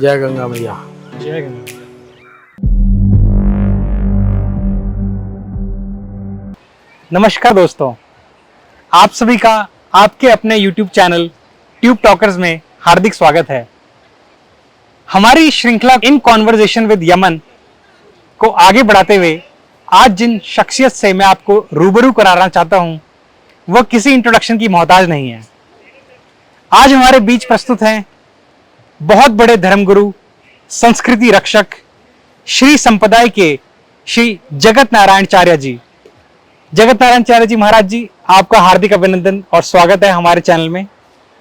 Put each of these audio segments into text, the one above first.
जय गंगा मैया। जय गंगा। नमस्कार दोस्तों, आप सभी का आपके अपने YouTube चैनल ट्यूब टॉकर्स में हार्दिक स्वागत है। हमारी श्रृंखला इन कॉन्वर्जेशन विद यमन को आगे बढ़ाते हुए आज जिन शख्सियत से मैं आपको रूबरू कराना चाहता हूं, वह किसी इंट्रोडक्शन की मोहताज नहीं है। आज हमारे बीच प्रस्तुत हैं बहुत बड़े धर्मगुरु, संस्कृति रक्षक, श्री संप्रदाय के श्री जगत नारायणचार्य जी। जगत नारायणचार्य जी महाराज जी, आपका हार्दिक अभिनंदन और स्वागत है हमारे चैनल में।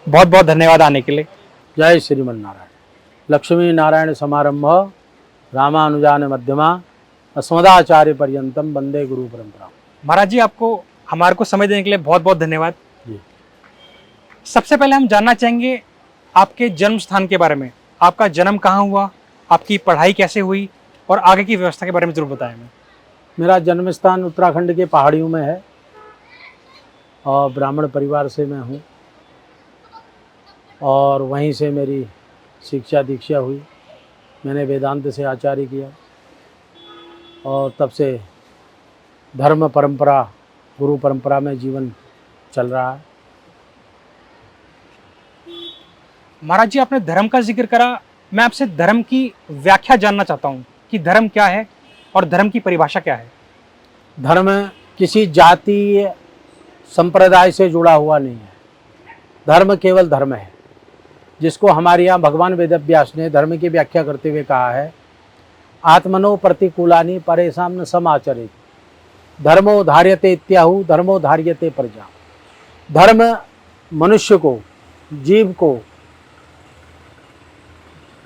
बहुत बहुत धन्यवाद आने के लिए। जय श्रीमन नारायण। लक्ष्मी नारायण समारंभ रामानुजान मध्यमा अस्मदाचार्य पर्यंतम वंदे गुरु परंपरा। महाराज जी, आपको हमारे को समय देने के लिए बहुत बहुत धन्यवाद जी। सबसे पहले हम जानना चाहेंगे आपके जन्म स्थान के बारे में। आपका जन्म कहाँ हुआ, आपकी पढ़ाई कैसे हुई और आगे की व्यवस्था के बारे में जरूर बताएं। मेरा जन्म स्थान उत्तराखंड के पहाड़ियों में है और ब्राह्मण परिवार से मैं हूँ और वहीं से मेरी शिक्षा दीक्षा हुई। मैंने वेदांत से आचार्य किया और तब से धर्म परंपरा, गुरु परंपरा में जीवन चल रहा है। महाराज जी, आपने धर्म का जिक्र करा, मैं आपसे धर्म की व्याख्या जानना चाहता हूँ कि धर्म क्या है और धर्म की परिभाषा क्या है। धर्म किसी जातीय संप्रदाय से जुड़ा हुआ नहीं है। धर्म केवल धर्म है, जिसको हमारे यहाँ भगवान वेदव्यास ने धर्म की व्याख्या करते हुए कहा है, आत्मनो प्रतिकूलानि परेशान न समाचरेत्, धर्मो धार्यते इत्याहु धर्मो धार्यते प्रजा। धर्म मनुष्य को, जीव को,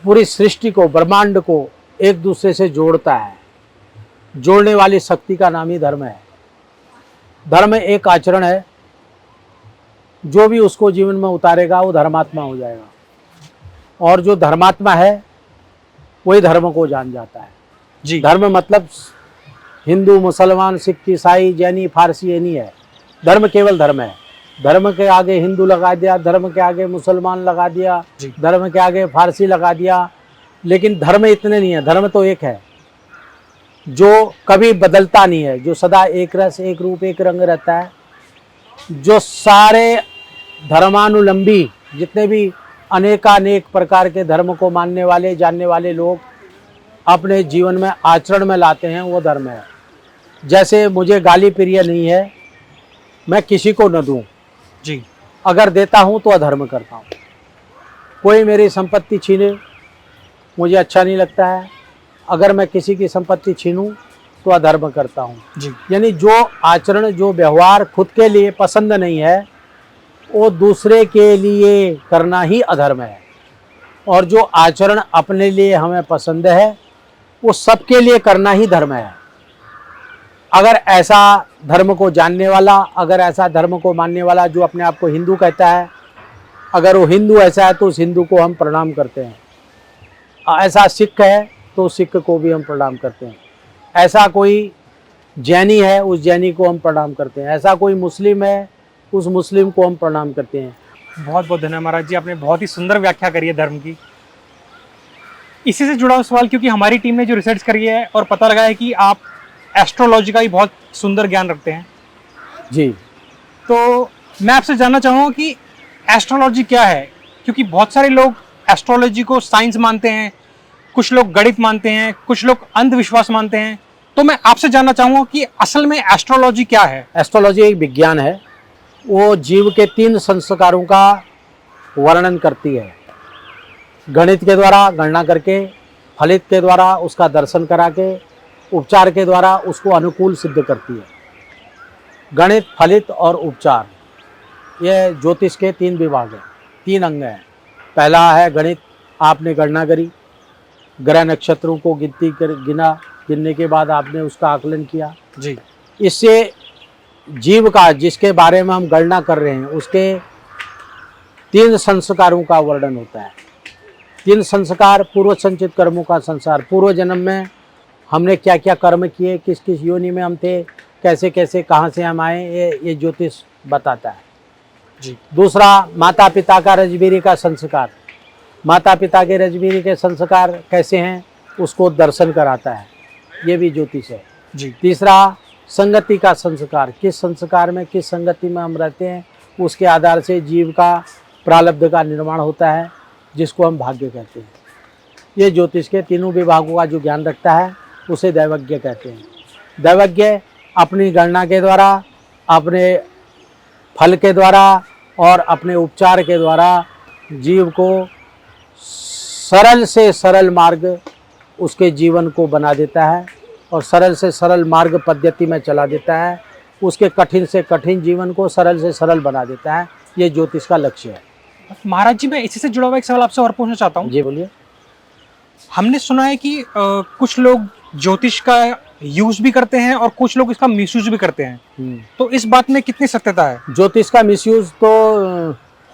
पूरी सृष्टि को, ब्रह्मांड को एक दूसरे से जोड़ता है। जोड़ने वाली शक्ति का नाम ही धर्म है। धर्म एक आचरण है, जो भी उसको जीवन में उतारेगा वो धर्मात्मा हो जाएगा, और जो धर्मात्मा है वही धर्म को जान जाता है जी। धर्म मतलब हिंदू, मुसलमान, सिख, ईसाई, जैनी, फारसी ये नहीं है। धर्म केवल धर्म है। धर्म के आगे हिंदू लगा दिया, धर्म के आगे मुसलमान लगा दिया, धर्म के आगे फारसी लगा दिया, लेकिन धर्म इतने नहीं है। धर्म तो एक है जो कभी बदलता नहीं है, जो सदा एक रस, एक रूप, एक रंग रहता है, जो सारे धर्मानुलंबी जितने भी अनेकानेक प्रकार के धर्म को मानने वाले, जानने वाले लोग अपने जीवन में आचरण में लाते हैं, वो धर्म है। जैसे मुझे गाली प्रिय नहीं है, मैं किसी को न दूं जी। अगर देता हूं तो अधर्म करता हूं। कोई मेरी संपत्ति छीने मुझे अच्छा नहीं लगता है, अगर मैं किसी की संपत्ति छीनूं तो अधर्म करता हूं जी। यानी जो आचरण, जो व्यवहार खुद के लिए पसंद नहीं है वो दूसरे के लिए करना ही अधर्म है, और जो आचरण अपने लिए हमें पसंद है वो सबके लिए करना ही धर्म है। अगर ऐसा धर्म को जानने वाला, अगर ऐसा धर्म को मानने वाला जो अपने आप को हिंदू कहता है, अगर वो हिंदू ऐसा है तो उस हिंदू को हम प्रणाम करते हैं। ऐसा सिख है तो सिख को भी हम प्रणाम करते हैं। ऐसा कोई जैनी है, उस जैनी को हम प्रणाम करते हैं। ऐसा कोई मुस्लिम है, उस मुस्लिम को हम प्रणाम करते हैं। बहुत बहुत धन्यवाद महाराज जी, आपने बहुत ही सुंदर व्याख्या करी है धर्म की। इसी से जुड़ा हुआ सवाल, क्योंकि हमारी टीम ने जो रिसर्च करी है और पता लगा है कि आप एस्ट्रोलॉजी का भी बहुत सुंदर ज्ञान रखते हैं जी, तो मैं आपसे जानना चाहूँगा कि एस्ट्रोलॉजी क्या है, क्योंकि बहुत सारे लोग एस्ट्रोलॉजी को साइंस मानते हैं, कुछ लोग गणित मानते हैं, कुछ लोग अंधविश्वास मानते हैं। तो मैं आपसे जानना चाहूँगा कि असल में एस्ट्रोलॉजी क्या है। एस्ट्रोलॉजी एक विज्ञान है, वो जीव के 3 संस्कारों का वर्णन करती है। गणित के द्वारा गणना करके, फलित के द्वारा उसका दर्शन करा के, उपचार के द्वारा उसको अनुकूल सिद्ध करती है। गणित, फलित और उपचार, ये ज्योतिष के 3 विभाग हैं, 3 अंग हैं। पहला है गणित, आपने गणना करी, ग्रह नक्षत्रों को गिनने के बाद आपने उसका आकलन किया जी। इससे जीव का, जिसके बारे में हम गणना कर रहे हैं, उसके 3 संस्कारों का वर्णन होता है। 3 संस्कार, पूर्व संचित कर्मों का संसार, पूर्व जन्म में हमने क्या क्या कर्म किए, किस किस योनि में हम थे, कैसे कैसे कहाँ से हम आए, ये ज्योतिष बताता है जी। दूसरा, माता पिता का रजबीरी का संस्कार, माता पिता के रजबीरी के संस्कार कैसे हैं उसको दर्शन कराता है, ये भी ज्योतिष है जी। तीसरा संगति का संस्कार, किस संस्कार में किस संगति में हम रहते हैं उसके आधार से जीव का प्रारब्ध का निर्माण होता है, जिसको हम भाग्य कहते हैं। ये ज्योतिष के तीनों विभागों का जो ज्ञान रखता है उसे दैवज्ञ कहते हैं। दैवज्ञ अपनी गणना के द्वारा, अपने फल के द्वारा और अपने उपचार के द्वारा जीव को सरल से सरल मार्ग उसके जीवन को बना देता है और सरल से सरल मार्ग पद्धति में चला देता है, उसके कठिन से कठिन जीवन को सरल से सरल बना देता है। ये ज्योतिष का लक्ष्य है। महाराज जी, मैं इसी से जुड़ा हुआ एक सवाल आपसे और पूछना चाहता हूँ। जी बोलिए। हमने सुना है कि कुछ लोग ज्योतिष का यूज भी करते हैं और कुछ लोग इसका मिसयूज भी करते हैं, तो इस बात में कितनी सत्यता है? ज्योतिष का मिसयूज तो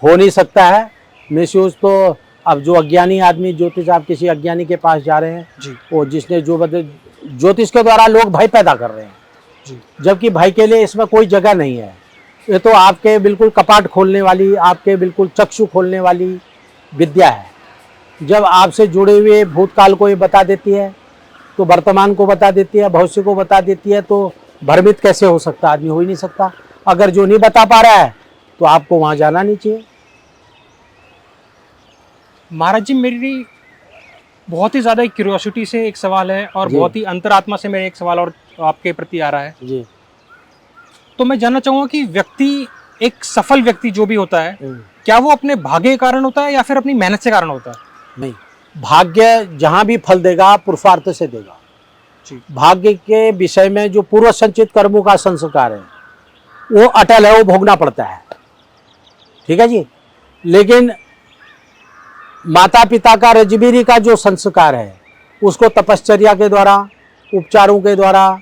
हो नहीं सकता है। मिसयूज तो अब जो अज्ञानी आदमी ज्योतिष, आप किसी अज्ञानी के पास जा रहे हैं जी, वो जिसने जो ज्योतिष के द्वारा लोग भय पैदा कर रहे हैं जी, जबकि भय के लिए इसमें कोई जगह नहीं है। ये तो आपके बिल्कुल कपाट खोलने वाली, आपके बिल्कुल चक्षु खोलने वाली विद्या है। जब आपसे जुड़े हुए भूतकाल को ये बता देती है तो वर्तमान को बता देती है, भविष्य को बता देती है, तो भ्रमित कैसे हो सकता आदमी? हो ही नहीं सकता। अगर जो नहीं बता पा रहा है तो आपको वहां जाना नहीं चाहिए। महाराज जी, मेरी बहुत ही ज़्यादा क्यूरियोसिटी से एक सवाल है और जी। बहुत ही अंतरात्मा से मेरा एक सवाल और आपके प्रति आ रहा है। जी। तो मैं जानना चाहूँगा कि व्यक्ति, एक सफल व्यक्ति जो भी होता है, क्या वो अपने भाग्य के कारण होता है या फिर अपनी मेहनत से कारण होता है? नहीं, भाग्य जहां भी फल देगा पुरुषार्थ से देगा। जी। भाग्य के विषय में जो पूर्व संचित कर्मों का संस्कार है वो अटल है, वो भोगना पड़ता है। ठीक है जी। लेकिन माता पिता का रजबीरी का जो संस्कार है उसको तपश्चर्या के द्वारा, उपचारों के द्वारा,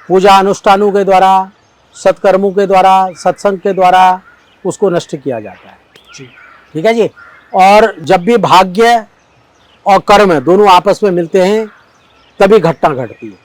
पूजा अनुष्ठानों के द्वारा, सत्कर्मों के द्वारा, सत्संग के द्वारा उसको नष्ट किया जाता है। जी। ठीक है जी। और जब भी भाग्य और कर्म दोनों आपस में मिलते हैं तभी घटना घटती है।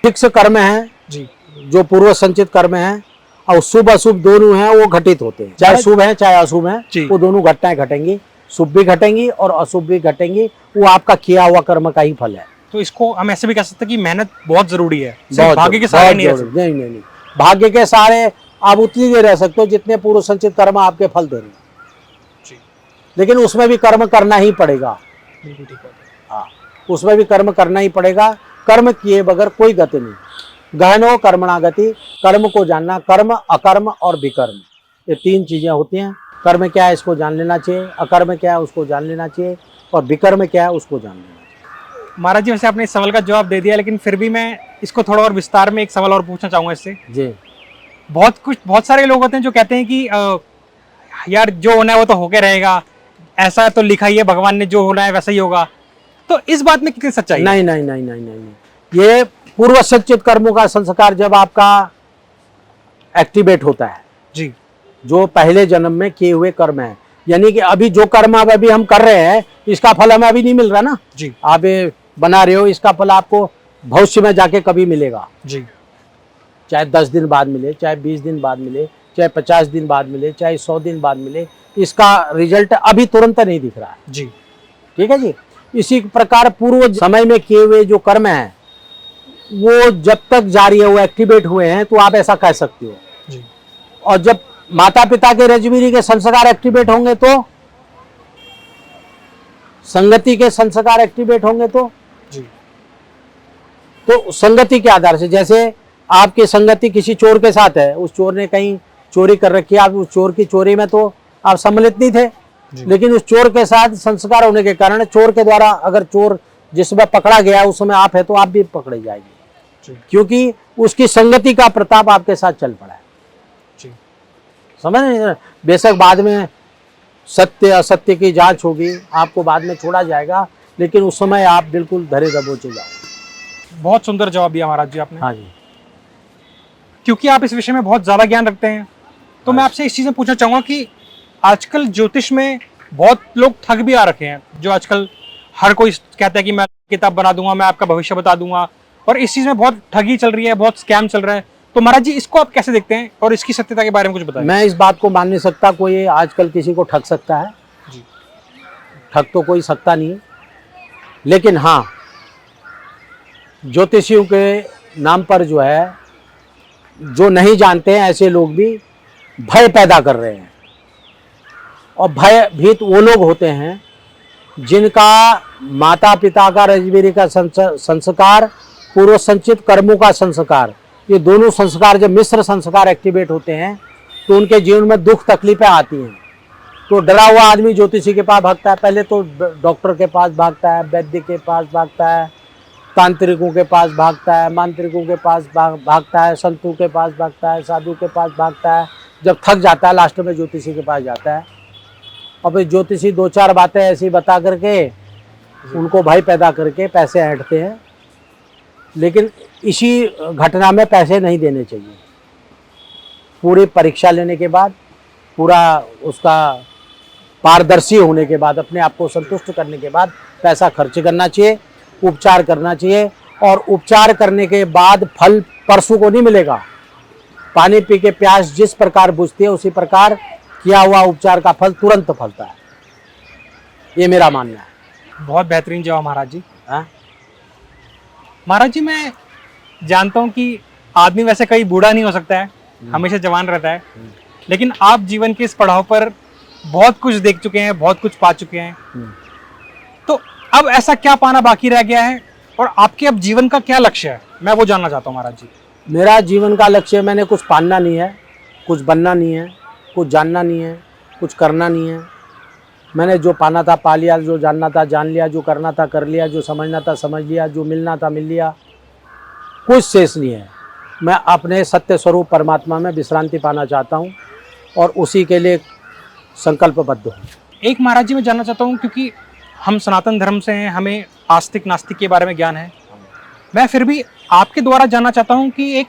फिक्स कर्म है जी। जो पूर्व संचित कर्म है और शुभ अशुभ दोनों हैं वो घटित होते हैं, चाहे शुभ है चाहे अशुभ है, जी। वो दोनों घटनाएं घटेंगी, शुभ भी घटेंगी और अशुभ भी घटेंगी। वो आपका किया हुआ कर्म का ही फल है। तो इसको हम ऐसे भी कह सकते हैं कि मेहनत बहुत जरूरी है, सिर्फ बहुत भाग्य के बहुत सहारे नहीं है। जरूरी। नहीं नहीं नहीं, भाग्य के सहारे आप उतनी देर रह सकते हो जितने पूर्व संचित कर्म आपके फल दे रहे हैं, जी। लेकिन उसमें भी कर्म करना ही पड़ेगा। बिल्कुल ठीक है। हाँ, उसमें भी कर्म करना ही पड़ेगा। कर्म किए बगैर कोई गति नहीं। गहनो कर्मणा गति, कर्म को जानना, कर्म अकर्म और विकर्म, ये तीन चीजें होती हैं। कर्म क्या है इसको जान लेना चाहिए, अकर्म क्या है उसको जान लेना चाहिए और विकर्म क्या है उसको जान लेना चाहिए। महाराज जी, वैसे आपने इस सवाल का जवाब दे दिया, लेकिन फिर भी मैं इसको थोड़ा और विस्तार में एक सवाल और पूछना चाहूंगा इससे। जी। बहुत सारे लोग होते हैं जो कहते हैं कि यार जो होना है वो तो होके रहेगा, ऐसा तो लिखा ही है भगवान ने, जो होना है वैसा ही होगा। तो इस बात में कितनी सच्चाई है? नहीं नहीं नहीं नहीं नहीं, ये पूर्व संचित कर्मों का संस्कार जब आपका एक्टिवेट होता है, जी। जो पहले जन्म में किए हुए कर्म है, यानी कि अभी जो कर्म अब अभी हम कर रहे हैं इसका फल हमें अभी नहीं मिल रहा ना। जी। आप ये बना रहे हो, इसका फल आपको भविष्य में जाके कभी मिलेगा। जी। चाहे 10 दिन बाद मिले, चाहे 20 दिन बाद मिले, चाहे 50 दिन बाद मिले, चाहे 100 दिन बाद मिले, इसका रिजल्ट अभी तुरंत नहीं दिख रहा है। जी। ठीक है जी। इसी प्रकार पूर्व समय में किए हुए जो कर्म हैं वो जब तक जारी है, वो एक्टिवेट हुए हैं, तो आप ऐसा कह सकते हो। जी। और जब माता पिता के रजबीरी के संस्कार एक्टिवेट होंगे तो, संगति के संस्कार एक्टिवेट होंगे तो संगति के आधार से, जैसे आपकी संगति किसी चोर के साथ है, उस चोर ने कहीं चोरी कर रखी है, आप उस चोर की चोरी में तो आप सम्मिलित नहीं थे, लेकिन उस चोर के साथ संस्कार होने के कारण चोर के द्वारा अगर चोर जिसमें पकड़ा गया उस समय आप है तो आप भी पकड़े जाएंगे, क्योंकि उसकी संगति का प्रताप आपके साथ चल पड़ा है। समझ नहीं? बेशक बाद में सत्य असत्य की जांच होगी, आपको बाद में छोड़ा जाएगा, लेकिन उस समय आप बिल्कुल धरे दबोचे जाओ। बहुत सुंदर जवाब दिया महाराज जी आपने। हाँ जी। क्योंकि आप इस विषय में बहुत ज्यादा ज्ञान रखते हैं, तो मैं आपसे इस चीज में पूछना चाहूंगा कि आजकल ज्योतिष में बहुत लोग ठग भी आ रखे हैं। जो आजकल हर कोई कहता है कि मैं किताब बना दूंगा, मैं आपका भविष्य बता दूंगा, और इस चीज में बहुत ठगी चल रही है, बहुत स्कैम चल रहा है। तो महाराज जी, इसको आप कैसे देखते हैं और इसकी सत्यता के बारे में कुछ बताएं। मैं इस बात को मान नहीं सकता कोई आजकल किसी को ठग सकता है। ठग तो कोई सकता नहीं, लेकिन हाँ ज्योतिषियों के नाम पर जो है, जो नहीं जानते हैं ऐसे लोग भी भय पैदा कर रहे हैं। और भयभीत वो लोग होते हैं जिनका माता पिता का रजबीरी का संस्कार, पूर्व संचित कर्मों का संस्कार, ये दोनों संस्कार जब मिश्र संस्कार एक्टिवेट होते हैं तो उनके जीवन में दुख तकलीफें आती हैं। तो डरा हुआ आदमी ज्योतिषी के पास भागता है, पहले तो डॉक्टर के पास भागता है, वैद्य के पास भागता है, तांत्रिकों के पास भागता है, मांत्रिकों के पास भागता है, संतों के पास भागता है, साधु के पास भागता है। जब थक जाता है लास्ट में ज्योतिषी के पास जाता है, और फिर ज्योतिषी दो चार बातें ऐसी बता करके उनको भय पैदा करके पैसे ऐंठते हैं। लेकिन इसी घटना में पैसे नहीं देने चाहिए। पूरी परीक्षा लेने के बाद, पूरा उसका पारदर्शी होने के बाद, अपने आप को संतुष्ट करने के बाद पैसा खर्च करना चाहिए, उपचार करना चाहिए। और उपचार करने के बाद फल परसों को नहीं मिलेगा। पानी पी के प्यास जिस प्रकार बुझती है उसी प्रकार किया हुआ उपचार का फल तुरंत फलता है, ये मेरा मानना है। बहुत बेहतरीन जवाब महाराज जी। हाँ? महाराज जी, मैं जानता हूँ कि आदमी वैसे कहीं बूढ़ा नहीं हो सकता है, हमेशा जवान रहता है, लेकिन आप जीवन के इस पड़ाव पर बहुत कुछ देख चुके हैं, बहुत कुछ पा चुके हैं। तो अब ऐसा क्या पाना बाकी रह गया है और आपके अब जीवन का क्या लक्ष्य है, मैं वो जानना चाहता हूँ महाराज जी। मेरा जीवन का लक्ष्य, मैंने कुछ पाना नहीं है, कुछ बनना नहीं है, कुछ जानना नहीं है, कुछ करना नहीं है। मैंने जो पाना था पा लिया, जो जानना था जान लिया, जो करना था कर लिया, जो समझना था समझ लिया, जो मिलना था मिल लिया, कुछ शेष नहीं है। मैं अपने सत्य स्वरूप परमात्मा में विश्रांति पाना चाहता हूँ और उसी के लिए संकल्पबद्ध हूँ। एक महाराज जी मैं जानना चाहता हूँ, क्योंकि हम सनातन धर्म से हैं, हमें आस्तिक नास्तिक के बारे में ज्ञान है, मैं फिर भी आपके द्वारा जानना चाहता हूँ कि एक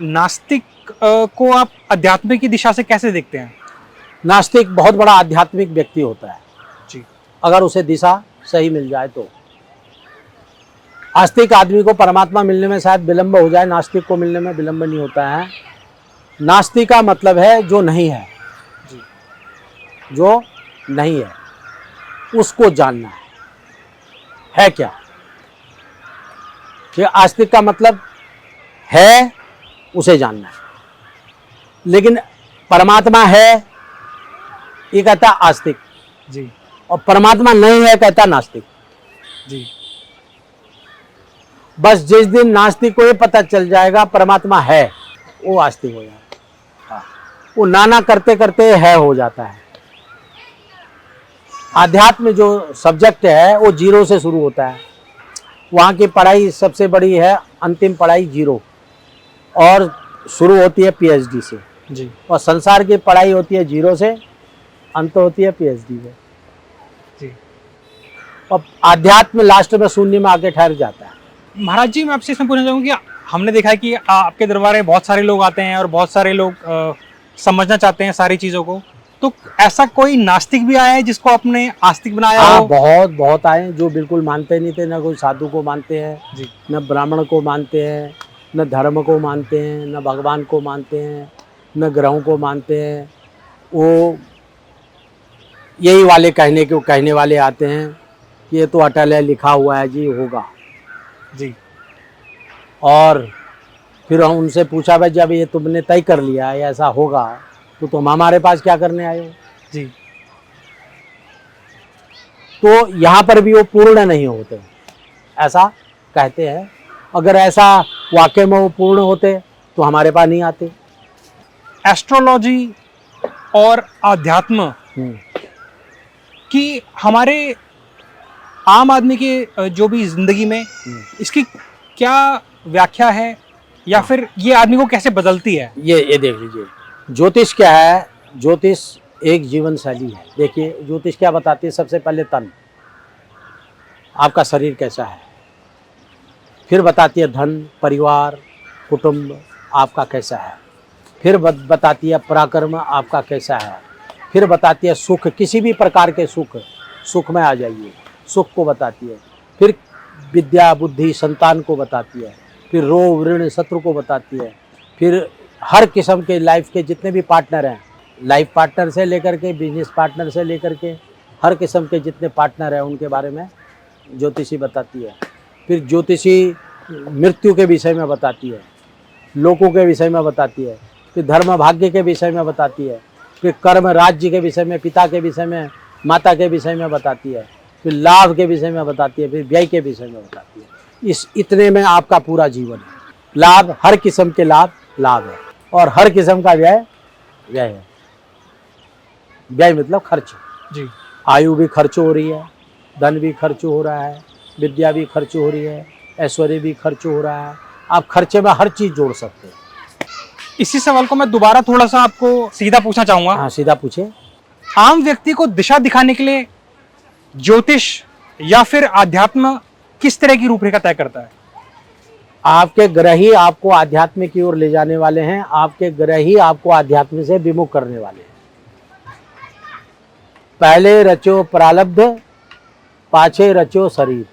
नास्तिक को आप अध्यात्म की दिशा से कैसे देखते हैं? नास्तिक बहुत बड़ा आध्यात्मिक व्यक्ति होता है जी, अगर उसे दिशा सही मिल जाए तो। आस्तिक आदमी को परमात्मा मिलने में शायद विलंब हो जाए, नास्तिक को मिलने में विलंब नहीं होता है। नास्तिक का मतलब है जो नहीं है, जो नहीं है उसको जानना है क्या। कि आस्तिक का मतलब है उसे जानना है, लेकिन परमात्मा है ये कहता आस्तिक जी, और परमात्मा नहीं है कहता नास्तिक जी। बस जिस दिन नास्तिक को ये पता चल जाएगा परमात्मा है, वो आस्तिक हो जाएगा। वो नाना करते करते है हो जाता है। आध्यात्म जो सब्जेक्ट है वो जीरो से शुरू होता है। वहाँ की पढ़ाई सबसे बड़ी है, अंतिम पढ़ाई जीरो, और शुरू होती है पीएचडी से जी। और संसार की पढ़ाई होती है जीरो से, अंत होती है पीएचडी में जी। और आध्यात्म लास्ट में शून्य में आके ठहर जाता है। महाराज जी, मैं आपसे इसमें पूछना चाहूँगा कि हमने देखा है कि आपके दरबार में बहुत सारे लोग आते हैं और बहुत सारे लोग समझना चाहते हैं सारी चीज़ों को, तो ऐसा कोई नास्तिक भी आया है जिसको आपने आस्तिक बनाया हो? बहुत बहुत आए जो बिल्कुल मानते नहीं थे, न कोई साधु को मानते हैं जी, न ब्राह्मण को मानते हैं, न धर्म को मानते हैं, न भगवान को मानते हैं, न ग्रहों को मानते हैं। वो यही वाले कहने वाले आते हैं कि ये तो अटल है, लिखा हुआ है जी, होगा जी। और फिर हम उनसे पूछा भाई जब ये तुमने तय कर लिया है ऐसा होगा तो तुम हमारे पास क्या करने आए हो? जी। तो यहाँ पर भी वो पूर्ण नहीं होते, ऐसा कहते हैं। अगर ऐसा वाकई में वो पूर्ण होते तो हमारे पास नहीं आते। एस्ट्रोलॉजी और अध्यात्म कि हमारे आम आदमी के जो भी जिंदगी में इसकी क्या व्याख्या है, या फिर ये आदमी को कैसे बदलती है? ये देख लीजिए, ज्योतिष क्या है? ज्योतिष एक जीवन शैली है। देखिए ज्योतिष क्या बताती है? सबसे पहले तन, आपका शरीर कैसा है, फिर बताती है धन, परिवार, कुटुंब आपका कैसा है, फिर बताती है पराक्रम आपका कैसा है, फिर बताती है सुख, किसी भी प्रकार के सुख में आ जाइए, सुख को बताती है, फिर विद्या बुद्धि संतान को बताती है, फिर रोग ऋण शत्रु को बताती है, फिर हर किस्म के लाइफ के जितने भी पार्टनर हैं, लाइफ पार्टनर से लेकर के बिजनेस पार्टनर से लेकर के हर किस्म के जितने पार्टनर हैं उनके बारे में ज्योतिषी बताती है। फिर ज्योतिषी मृत्यु के विषय में बताती है, लोकों के विषय में बताती है, फिर धर्म भाग्य के विषय में बताती है, फिर कर्म राज्य के विषय में, पिता के विषय में, माता के विषय में बताती है, फिर लाभ के विषय में बताती है, फिर व्यय के विषय में बताती है। इस इतने में आपका पूरा जीवन है। लाभ, हर किस्म के लाभ है, और हर किस्म का व्यय है। व्यय मतलब खर्च जी। आयु भी खर्च हो रही है, धन भी खर्च हो रहा है, विद्या भी खर्च हो रही है, ऐश्वर्य भी खर्च हो रहा है। आप खर्चे में हर चीज जोड़ सकते हैं। इसी सवाल को मैं दोबारा थोड़ा सा आपको सीधा पूछना चाहूंगा। हाँ, सीधा पूछे। आम व्यक्ति को दिशा दिखाने के लिए ज्योतिष या फिर अध्यात्म किस तरह की रूपरेखा तय करता है? आपके ग्रह ही आपको आध्यात्म की ओर ले जाने वाले हैं। आपके ग्रह ही आपको आध्यात्म से विमुख करने वाले हैं। पहले रचो प्रारब्ध, पाछे रचो शरीर।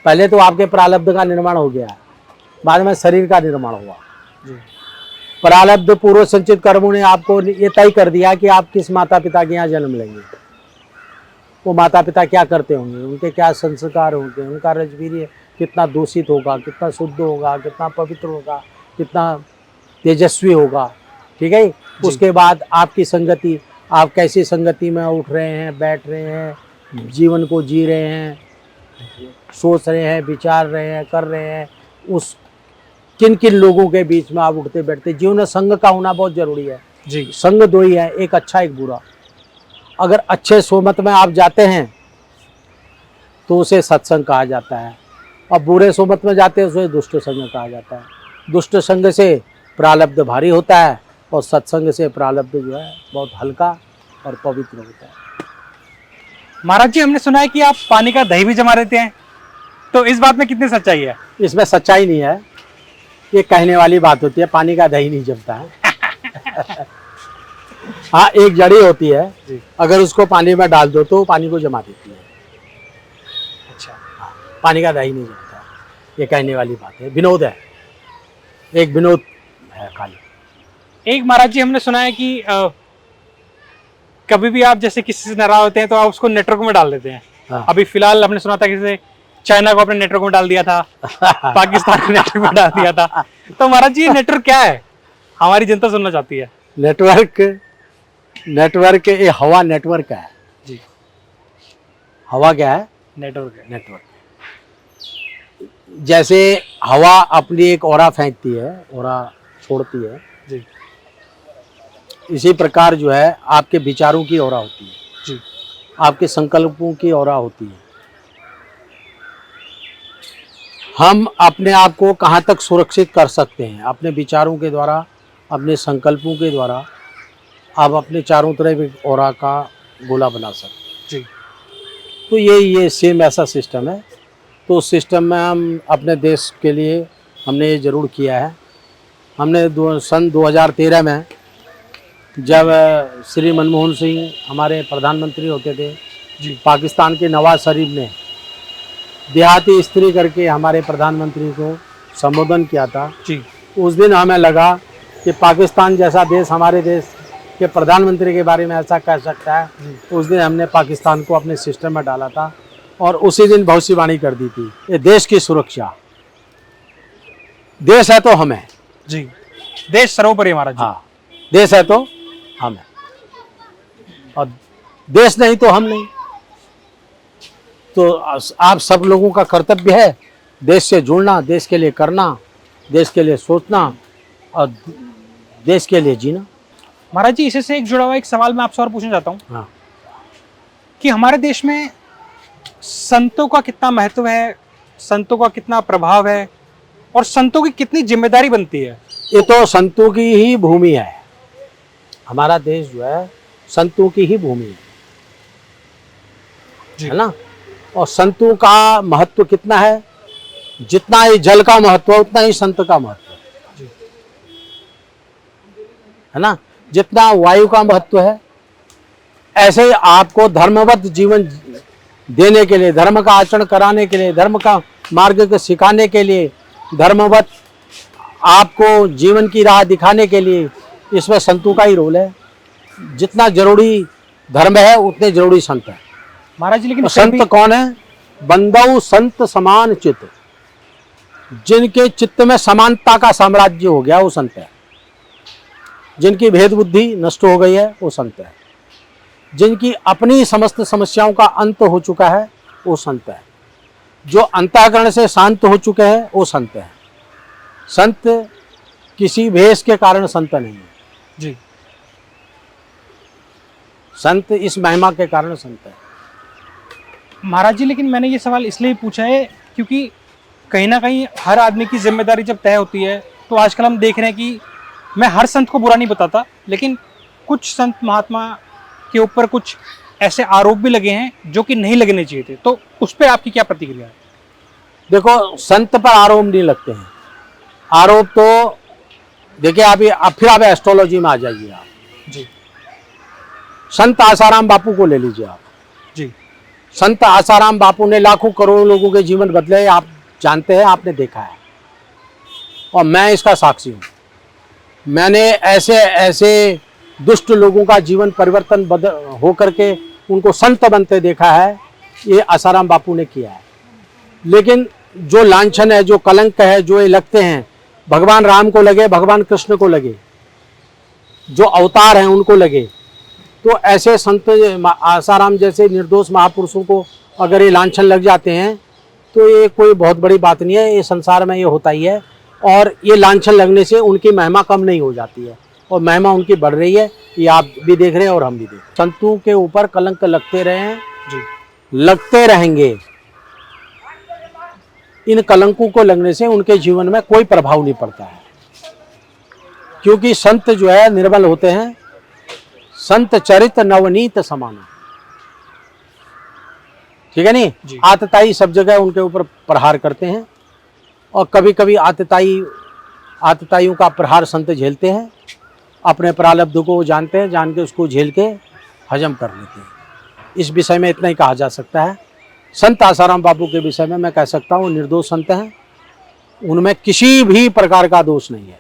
पहले तो आपके प्रारब्ध का निर्माण हो गया, बाद में शरीर का निर्माण हुआ। प्रारब्ध पूर्व संचित कर्मों ने आपको ये तय कर दिया कि आप किस माता पिता के यहाँ जन्म लेंगे। वो माता पिता क्या करते होंगे, उनके क्या संस्कार होंगे, उनका रजवीर्य कितना दूषित होगा, कितना शुद्ध होगा, कितना पवित्र होगा, कितना तेजस्वी होगा। ठीक है। उसके बाद आपकी संगति, आप कैसी संगति में उठ रहे हैं, बैठ रहे हैं, जीवन को जी रहे हैं, सोच रहे हैं, विचार रहे हैं, कर रहे हैं, उस किन किन लोगों के बीच में आप उठते बैठते। जीवन में संग का होना बहुत जरूरी है जी। संग दो ही है, एक अच्छा एक बुरा। अगर अच्छे सोमत में आप जाते हैं तो उसे सत्संग कहा जाता है, और बुरे सोमत में जाते हैं उसे दुष्ट संग कहा जाता है। दुष्ट संग से प्रारब्ध भारी होता है, और सत्संग से प्रारब्ध जो है बहुत हल्का और पवित्र होता है। महाराज जी, हमने सुना है कि आप पानी का दही भी जमा देते हैं, तो इस बात में कितनी सच्चाई है? इसमें सच्चाई नहीं है, ये कहने वाली बात होती है। पानी का दही नहीं जमता है। हाँ, एक जड़ी होती है, अगर उसको पानी में डाल दो तो पानी को जमा देती है। अच्छा। हाँ, पानी का दही नहीं जमता है, ये कहने वाली बात है, विनोद है, एक विनोद है खाली। एक महाराज जी, हमने सुना है कि कभी भी आप जैसे किसी से नाराज होते हैं तो आप उसको नेटवर्क में डाल देते हैं। हाँ। अभी फिलहाल हमने सुना था किसी ने चाइना को अपने नेटवर्क में डाल दिया था, पाकिस्तान को नेटवर्क में डाल दिया था। तो महाराज जी, ये नेटवर्क क्या है? हमारी जनता सुनना चाहती है। नेटवर्क ये हवा नेटवर्क है जी। हवा क्या है? नेटवर्क है। नेटवर्क। जैसे हवा अपनी एक ऑरा फेंकती है, ऑरा छोड़ती है जी। इसी प्रकार जो है आपके विचारों की ऑरा होती है जी। आपके संकल्पों की ऑरा होती है। हम अपने आप को कहाँ तक सुरक्षित कर सकते हैं? अपने विचारों के द्वारा, अपने संकल्पों के द्वारा आप अपने चारों तरफ एक ऑरा का गोला बना सकते हैं। जी। तो ये सेम ऐसा सिस्टम है। तो उस सिस्टम में हम अपने देश के लिए हमने ये ज़रूर किया है। हमने सन 2013 में जब श्री मनमोहन सिंह हमारे प्रधानमंत्री होते थे जी, पाकिस्तान के नवाज शरीफ ने देहाती स्त्री करके हमारे प्रधानमंत्री को संबोधन किया था जी। उस दिन हमें लगा कि पाकिस्तान जैसा देश हमारे देश के प्रधानमंत्री के बारे में ऐसा कह सकता है। तो उस दिन हमने पाकिस्तान को अपने सिस्टम में डाला था और उसी दिन भविष्यवाणी कर दी थी, ये देश की सुरक्षा, देश है तो हम है जी। देश सर्वोपरि महाराज जी। हाँ, देश है तो हम है और देश नहीं तो हम नहीं। तो आप सब लोगों का कर्तव्य है देश से जुड़ना, देश के लिए करना, देश के लिए सोचना और देश के लिए जीना। महाराज जी, इसी से एक जुड़ा हुआ एक सवाल मैं आपसे और पूछना चाहता हूँ हाँ। कि हमारे देश में संतों का कितना महत्व है, संतों का कितना प्रभाव है और संतों की कितनी जिम्मेदारी बनती है? ये तो संतों की ही भूमि है। हमारा देश जो है संतों की ही भूमि है ना। और संतों का महत्व कितना है? जितना ही जल का महत्व है उतना ही संत का महत्व है ना। जितना वायु का महत्व है ऐसे ही आपको धर्मवत जीवन देने के लिए, धर्म का आचरण कराने के लिए, धर्म का मार्ग को सिखाने के लिए, धर्मवत आपको जीवन की राह दिखाने के लिए इसमें संतों का ही रोल है। जितना जरूरी धर्म है उतने जरूरी संत है। महाराज जी लेकिन तो फिर संत भी- कौन है? बंदौ संत समान चित्त, जिनके चित्त में समानता का साम्राज्य हो गया वो संत है। जिनकी भेद बुद्धि नष्ट हो गई है वो संत है। जिनकी अपनी समस्त समस्याओं का अंत हो चुका है वो संत है। जो अंतःकरण से शांत हो चुके हैं वो संत है। संत किसी भेष के कारण संत नहीं है, जी संत इस महिमा के कारण संत है। महाराज जी लेकिन मैंने ये सवाल इसलिए पूछा है क्योंकि कहीं ना कहीं हर आदमी की जिम्मेदारी जब तय होती है तो आजकल हम देख रहे हैं कि मैं हर संत को बुरा नहीं बताता, लेकिन कुछ संत महात्मा के ऊपर कुछ ऐसे आरोप भी लगे हैं जो कि नहीं लगने चाहिए थे, तो उस पर आपकी क्या प्रतिक्रिया है? देखो, संत पर आरोप नहीं लगते हैं। आरोप तो देखिए, आप फिर आप एस्ट्रोलॉजी में आ जाइए। आप जी संत आसाराम बापू को ले लीजिए। आप जी संत आसाराम बापू ने लाखों करोड़ों लोगों के जीवन बदले, आप जानते हैं, आपने देखा है, और मैं इसका साक्षी हूँ। मैंने ऐसे ऐसे दुष्ट लोगों का जीवन परिवर्तन हो करके उनको संत बनते देखा है। ये आसाराम बापू ने किया है। लेकिन जो लांछन है, जो कलंक है, जो ये लगते हैं, भगवान राम को लगे, भगवान कृष्ण को लगे, जो अवतार हैं उनको लगे, तो ऐसे संत आसाराम जैसे निर्दोष महापुरुषों को अगर ये लांछन लग जाते हैं तो ये कोई बहुत बड़ी बात नहीं है। ये संसार में ये होता ही है, और ये लांछन लगने से उनकी महिमा कम नहीं हो जाती है, और महिमा उनकी बढ़ रही है। ये आप भी देख रहे हैं और हम भी देख रहे हैं। संतों के ऊपर कलंक लगते रहे हैं जी लगते रहेंगे। इन कलंकों को लगने से उनके जीवन में कोई प्रभाव नहीं पड़ता है, क्योंकि संत जो है निर्मल होते हैं। संत चरित नवनीत समान, ठीक है नहीं? जी। आतताई सब जगह उनके ऊपर प्रहार करते हैं, और कभी कभी आतताइयों का प्रहार संत झेलते हैं। अपने प्रारब्ध को जानते हैं, जान के उसको झेल के हजम कर लेते हैं। इस विषय में इतना ही कहा जा सकता है। संत आसाराम बापू के विषय में मैं कह सकता हूँ निर्दोष संत हैं, उनमें किसी भी प्रकार का दोष नहीं है।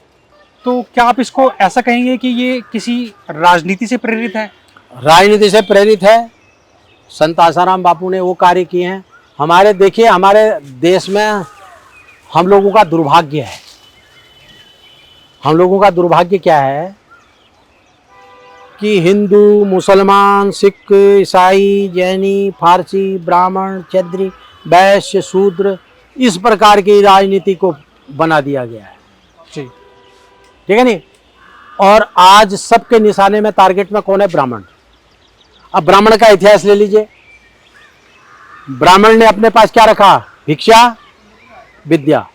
तो क्या आप इसको ऐसा कहेंगे कि ये किसी राजनीति से प्रेरित है? राजनीति से प्रेरित है। संत आसाराम बापू ने वो कार्य किए हैं। देखिए, हमारे देश में हम लोगों का दुर्भाग्य है। हम लोगों का दुर्भाग्य क्या है कि हिंदू, मुसलमान, सिख, ईसाई, जैनी, फारसी, ब्राह्मण, क्षत्रिय, वैश्य, शूद्र, इस प्रकार की राजनीति को बना दिया गया है। जी ठीक है नहीं? और आज सबके निशाने में, टारगेट में कौन है? ब्राह्मण। अब ब्राह्मण का इतिहास ले लीजिए। ब्राह्मण ने अपने पास क्या रखा? भिक्षा, विद्या।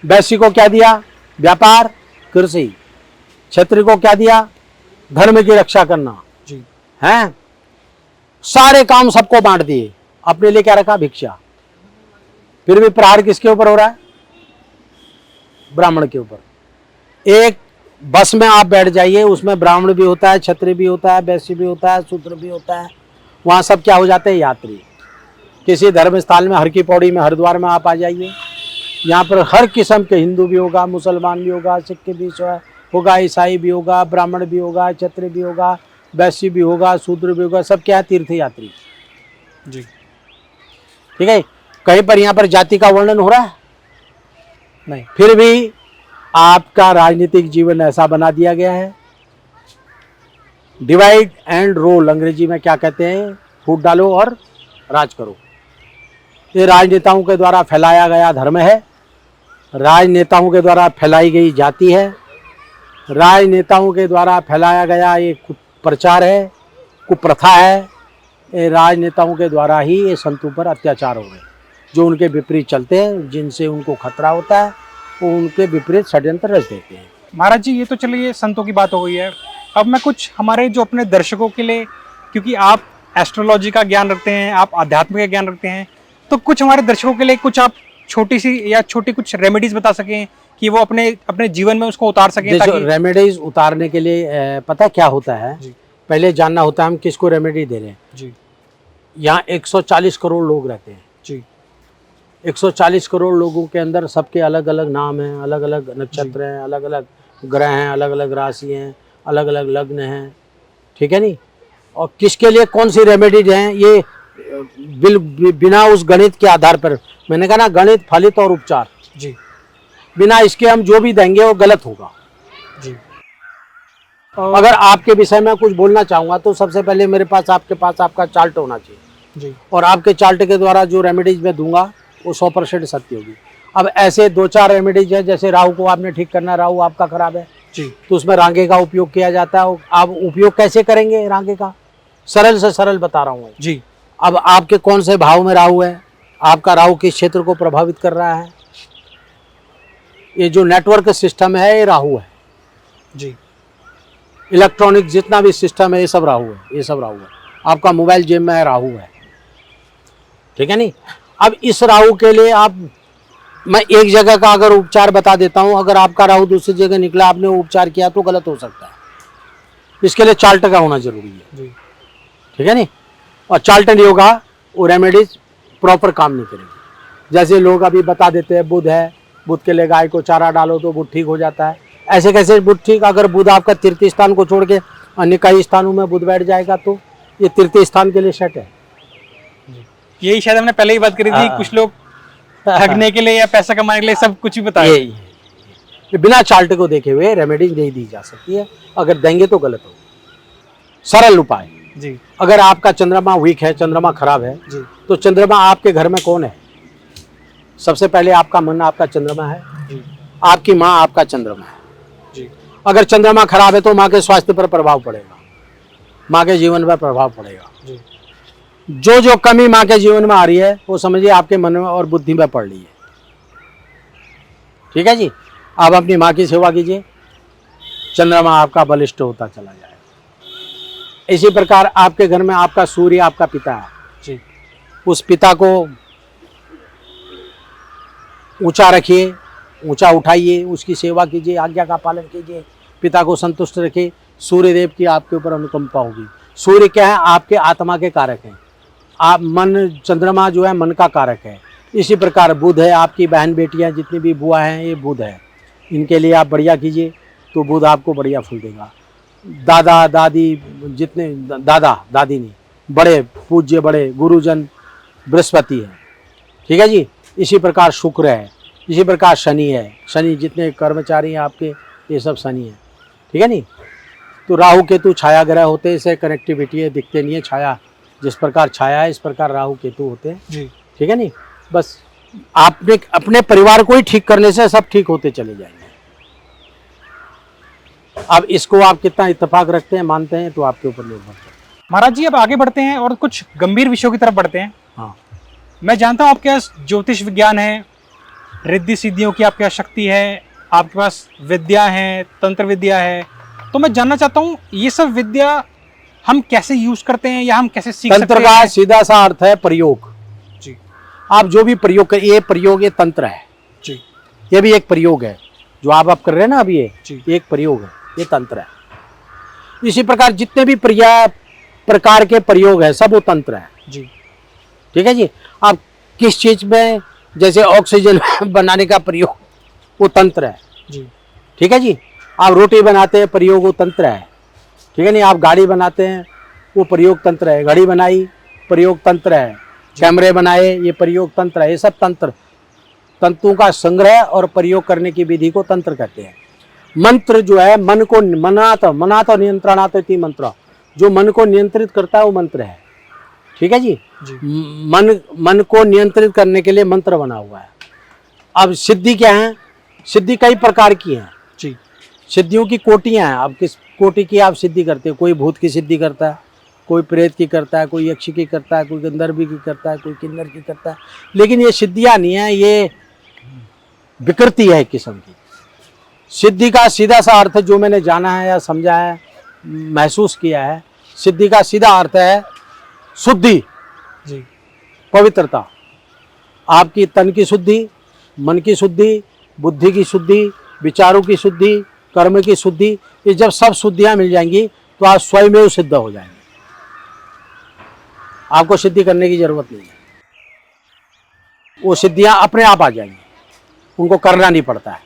वैश्य को क्या दिया? व्यापार, कृषि। क्षत्रिय को क्या दिया? धर्म की रक्षा करना। जी हैं? सारे काम सबको बांट दिए, अपने लिए क्या रखा? भिक्षा। फिर भी प्रहार किसके ऊपर हो रहा है? ब्राह्मण के ऊपर। एक बस में आप बैठ जाइए, उसमें ब्राह्मण भी होता है, क्षत्रिय भी होता है, वैश्य भी होता है, शूद्र भी होता है। वहाँ सब क्या हो जाते हैं? यात्री। किसी धर्म स्थल में, हर की पौड़ी में, हरिद्वार में आप आ जाइए, यहाँ पर हर किस्म के हिंदू भी होगा, मुसलमान भी होगा, सिख भी होगा, ईसाई भी होगा, ब्राह्मण भी होगा, क्षत्रिय भी होगा, वैश्य भी होगा, शूद्र भी होगा। सब क्या है? तीर्थ यात्री। जी ठीक है? कहीं पर यहाँ पर जाति का वर्णन हो रहा है? नहीं। फिर भी आपका राजनीतिक जीवन ऐसा बना दिया गया है। डिवाइड एंड रूल, अंग्रेजी में क्या कहते हैं? फूट डालो और राज करो। ये राजनेताओं के द्वारा फैलाया गया धर्म है, राजनेताओं के द्वारा फैलाई गई जाति है, राजनेताओं के द्वारा फैलाया गया ये प्रचार है, कुप्रथा है। ये राजनेताओं के द्वारा ही ये संतों पर अत्याचार हो गए। जो उनके विपरीत चलते हैं, जिनसे उनको खतरा होता है, वो उनके विपरीत षड्यंत्र रच देते हैं। महाराज जी, ये तो चलिए संतों की बात हो गई है। अब मैं कुछ हमारे जो अपने दर्शकों के लिए, क्योंकि आप एस्ट्रोलॉजी का ज्ञान रखते हैं, आप आध्यात्म का ज्ञान रखते हैं, तो कुछ हमारे दर्शकों के लिए कुछ आप छोटी कुछ रेमेडीज बता सकें कि वो अपने अपने जीवन में उसको उतार सकें। ताकि रेमेडीज उतारने के लिए पता क्या होता है? जी पहले जानना होता है हम किसको रेमेडी दे रहे हैं। जी यहाँ 140 करोड़ लोग रहते हैं। जी 140 करोड़ लोगों के अंदर सबके अलग अलग नाम हैं, अलग अलग नक्षत्र हैं, अलग अलग ग्रह हैं, अलग अलग राशि हैं, अलग अलग लग्न हैं। ठीक है नहीं? और किसके लिए कौन सी रेमेडीज हैं, ये बिना उस गणित के आधार पर, मैंने कहा ना, गणित, फलित और उपचार जी बिना इसके हम जो भी देंगे वो गलत होगा जी। अगर आपके विषय में कुछ बोलना चाहूंगा तो सबसे पहले मेरे पास आपके पास आपका चार्ट होना चाहिए जी और आपके चार्ट के द्वारा जो रेमेडीज मैं दूंगा वो 100% सत्य होगी। अब ऐसे 2-4 रेमेडीज है, जैसे राहु को आपने ठीक करना, राहु आपका खराब है जी तो उसमें रांगे का उपयोग किया जाता है। आप उपयोग कैसे करेंगे रांगे का, सरल से सरल बता रहा हूँ जी। अब आपके कौन से भाव में राहु है, आपका राहु किस क्षेत्र को प्रभावित कर रहा है, ये जो नेटवर्क सिस्टम है ये राहु है जी। इलेक्ट्रॉनिक जितना भी सिस्टम है ये सब राहु है, ये सब राहु है। आपका मोबाइल जेब में है, राहु है, ठीक है नहीं। अब इस राहु के लिए मैं एक जगह का अगर उपचार बता देता हूं, अगर आपका राहु दूसरी जगह निकला, आपने वो उपचार किया तो गलत हो सकता है। इसके लिए चार्ट का होना जरूरी है जी। ठीक है नहीं। और चार्ट नहीं होगा वो रेमेडीज प्रॉपर काम नहीं करेगी। जैसे लोग अभी बता देते हैं बुध है, बुध के लिए गाय को चारा डालो तो बुध ठीक हो जाता है। ऐसे कैसे बुध ठीक, अगर बुध आपका तीर्थी स्थान को छोड़ के अन्य कई स्थानों में बुध बैठ जाएगा तो ये तीर्थी स्थान के लिए सेट है। यही शायद हमने पहले ही बात करी थी, कुछ लोग ठगने के लिए या पैसा कमाने के लिए सब कुछ भी बताया। ये बिना चार्ट को देखे हुए रेमेडीज नहीं दी जा सकती है, अगर देंगे तो गलत होगा। सरल उपाय जी। अगर आपका चंद्रमा वीक है, चंद्रमा खराब है जी। तो चंद्रमा आपके घर में कौन है, सबसे पहले आपका मन आपका चंद्रमा है जी। आपकी माँ आपका चंद्रमा है जी। अगर चंद्रमा खराब है तो माँ के स्वास्थ्य पर प्रभाव पड़ेगा, माँ के जीवन पर प्रभाव पड़ेगा जी। जो कमी माँ के जीवन में आ रही है वो समझिए आपके मन में और बुद्धि में पड़ रही है। ठीक है जी। आप अपनी माँ की सेवा कीजिए, चंद्रमा आपका बलिष्ठ होता चला जाएगा। इसी प्रकार आपके घर में आपका सूर्य आपका पिता है जी। उस पिता को ऊंचा रखिए, ऊंचा उठाइए, उसकी सेवा कीजिए, आज्ञा का पालन कीजिए, पिता को संतुष्ट रखिए। सूर्य देव की आपके ऊपर अनुकंपा होगी। सूर्य क्या है, आपके आत्मा के कारक हैं। आप मन, चंद्रमा जो है मन का कारक है। इसी प्रकार बुध है, आपकी बहन बेटियां जितनी भी बुआ हैं ये बुध है, इनके लिए आप बढ़िया कीजिए तो बुध आपको बढ़िया फल देगा। दादा दादी जितने, दादा दादी नहीं, बड़े पूज्य बड़े गुरुजन बृहस्पति है, ठीक है जी। इसी प्रकार शुक्र है, इसी प्रकार शनि है, शनि जितने कर्मचारी हैं आपके ये सब शनि है, ठीक है नहीं। तो राहु केतु छाया ग्रह होते हैं, इसे कनेक्टिविटी है, दिखते नहीं है। छाया जिस प्रकार छाया है इस प्रकार राहु केतु होते हैं जी। ठीक है नहीं। बस आपने अपने परिवार को ही ठीक करने से सब ठीक होते चले जाएंगे। अब इसको आप कितना इत्तेफाक रखते हैं, मानते हैं, तो आपके ऊपर निर्भर करता है। महाराज जी अब आगे बढ़ते हैं और कुछ गंभीर विषयों की तरफ बढ़ते हैं। हाँ, मैं जानता हूँ आपके पास ज्योतिष विज्ञान है, रिद्धि सिद्धियों की आपके पास शक्ति है, आपके पास विद्या है, तंत्र विद्या है। तो मैं जानना चाहता हूँ ये सब विद्या हम कैसे यूज करते हैं या हम कैसे सीख सकते हैं? तंत्र का सीधा सा अर्थ है प्रयोग जी। आप जो भी प्रयोग कर, ये प्रयोग ये तंत्र है जी। ये भी एक प्रयोग है जो आप कर रहे हैं ना अभी, जी। एक प्रयोग है, ये तंत्र है। इसी प्रकार जितने भी प्रकार के प्रयोग है सब वो तंत्र है जी। ठीक है जी। आप किस चीज में, जैसे ऑक्सीजन बनाने का प्रयोग वो तंत्र है जी। ठीक है जी। आप रोटी बनाते हैं प्रयोग वो तंत्र है ठीक है नहीं। आप गाड़ी बनाते हैं वो प्रयोग तंत्र है, घड़ी बनाई प्रयोग तंत्र है, कैमरे बनाए ये प्रयोग तंत्र है। ये सब तंत्र, तंतुओं का संग्रह और प्रयोग करने की विधि को तंत्र कहते हैं। मंत्र जो है मन को मनात और नियंत्रणात मंत्र, जो मन को नियंत्रित करता है वो मंत्र है ठीक है जी। मन को नियंत्रित करने के लिए मंत्र बना हुआ है। अब सिद्धि क्या है, सिद्धि कई प्रकार की है जी। सिद्धियों की कोटियां हैं। अब किस कोटि की आप सिद्धि करते हो, कोई भूत की सिद्धि करता है, कोई प्रेत की करता है, कोई यक्ष की करता है, कोई गंधर्वी की करता है, कोई किन्नर की करता है। लेकिन ये सिद्धियां नहीं है, ये विकृति है एक किस्म की। सिद्धि का सीधा सा अर्थ जो मैंने जाना है या समझा है, महसूस किया है, सिद्धि का सीधा अर्थ है शुद्धि जी। पवित्रता। आपकी तन की शुद्धि, मन की शुद्धि, बुद्धि की शुद्धि, विचारों की शुद्धि, कर्म की शुद्धि, ये जब सब शुद्धियां मिल जाएंगी तो आप स्वयं सिद्ध हो जाएंगे। आपको सिद्धि करने की जरूरत नहीं है, वो सिद्धियां अपने आप आ जाएंगी, उनको करना नहीं पड़ता है।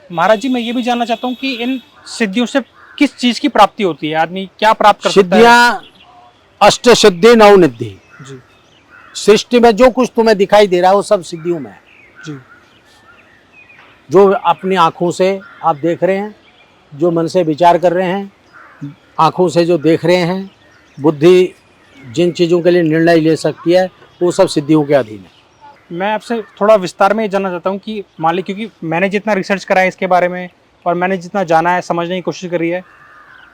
महाराज जी मैं ये भी जानना चाहता हूँ कि इन सिद्धियों से किस चीज की प्राप्ति होती है, आदमी क्या प्राप्त कर सकता है? सिद्धियां अष्ट सिद्धि नौ निधि। जी सृष्टि में जो कुछ तुम्हें दिखाई दे रहा है वो सब सिद्धियों में है। जी जो अपनी आंखों से आप देख रहे हैं, जो मन से विचार कर रहे हैं, आंखों से जो देख रहे हैं, बुद्धि जिन चीज़ों के लिए निर्णय ले सकती है, वो सब सिद्धियों के अधीन है। मैं आपसे थोड़ा विस्तार में ये जानना चाहता हूँ कि मान ली, क्योंकि मैंने जितना रिसर्च करा है इसके बारे में और मैंने जितना जाना है, समझने की कोशिश करी है,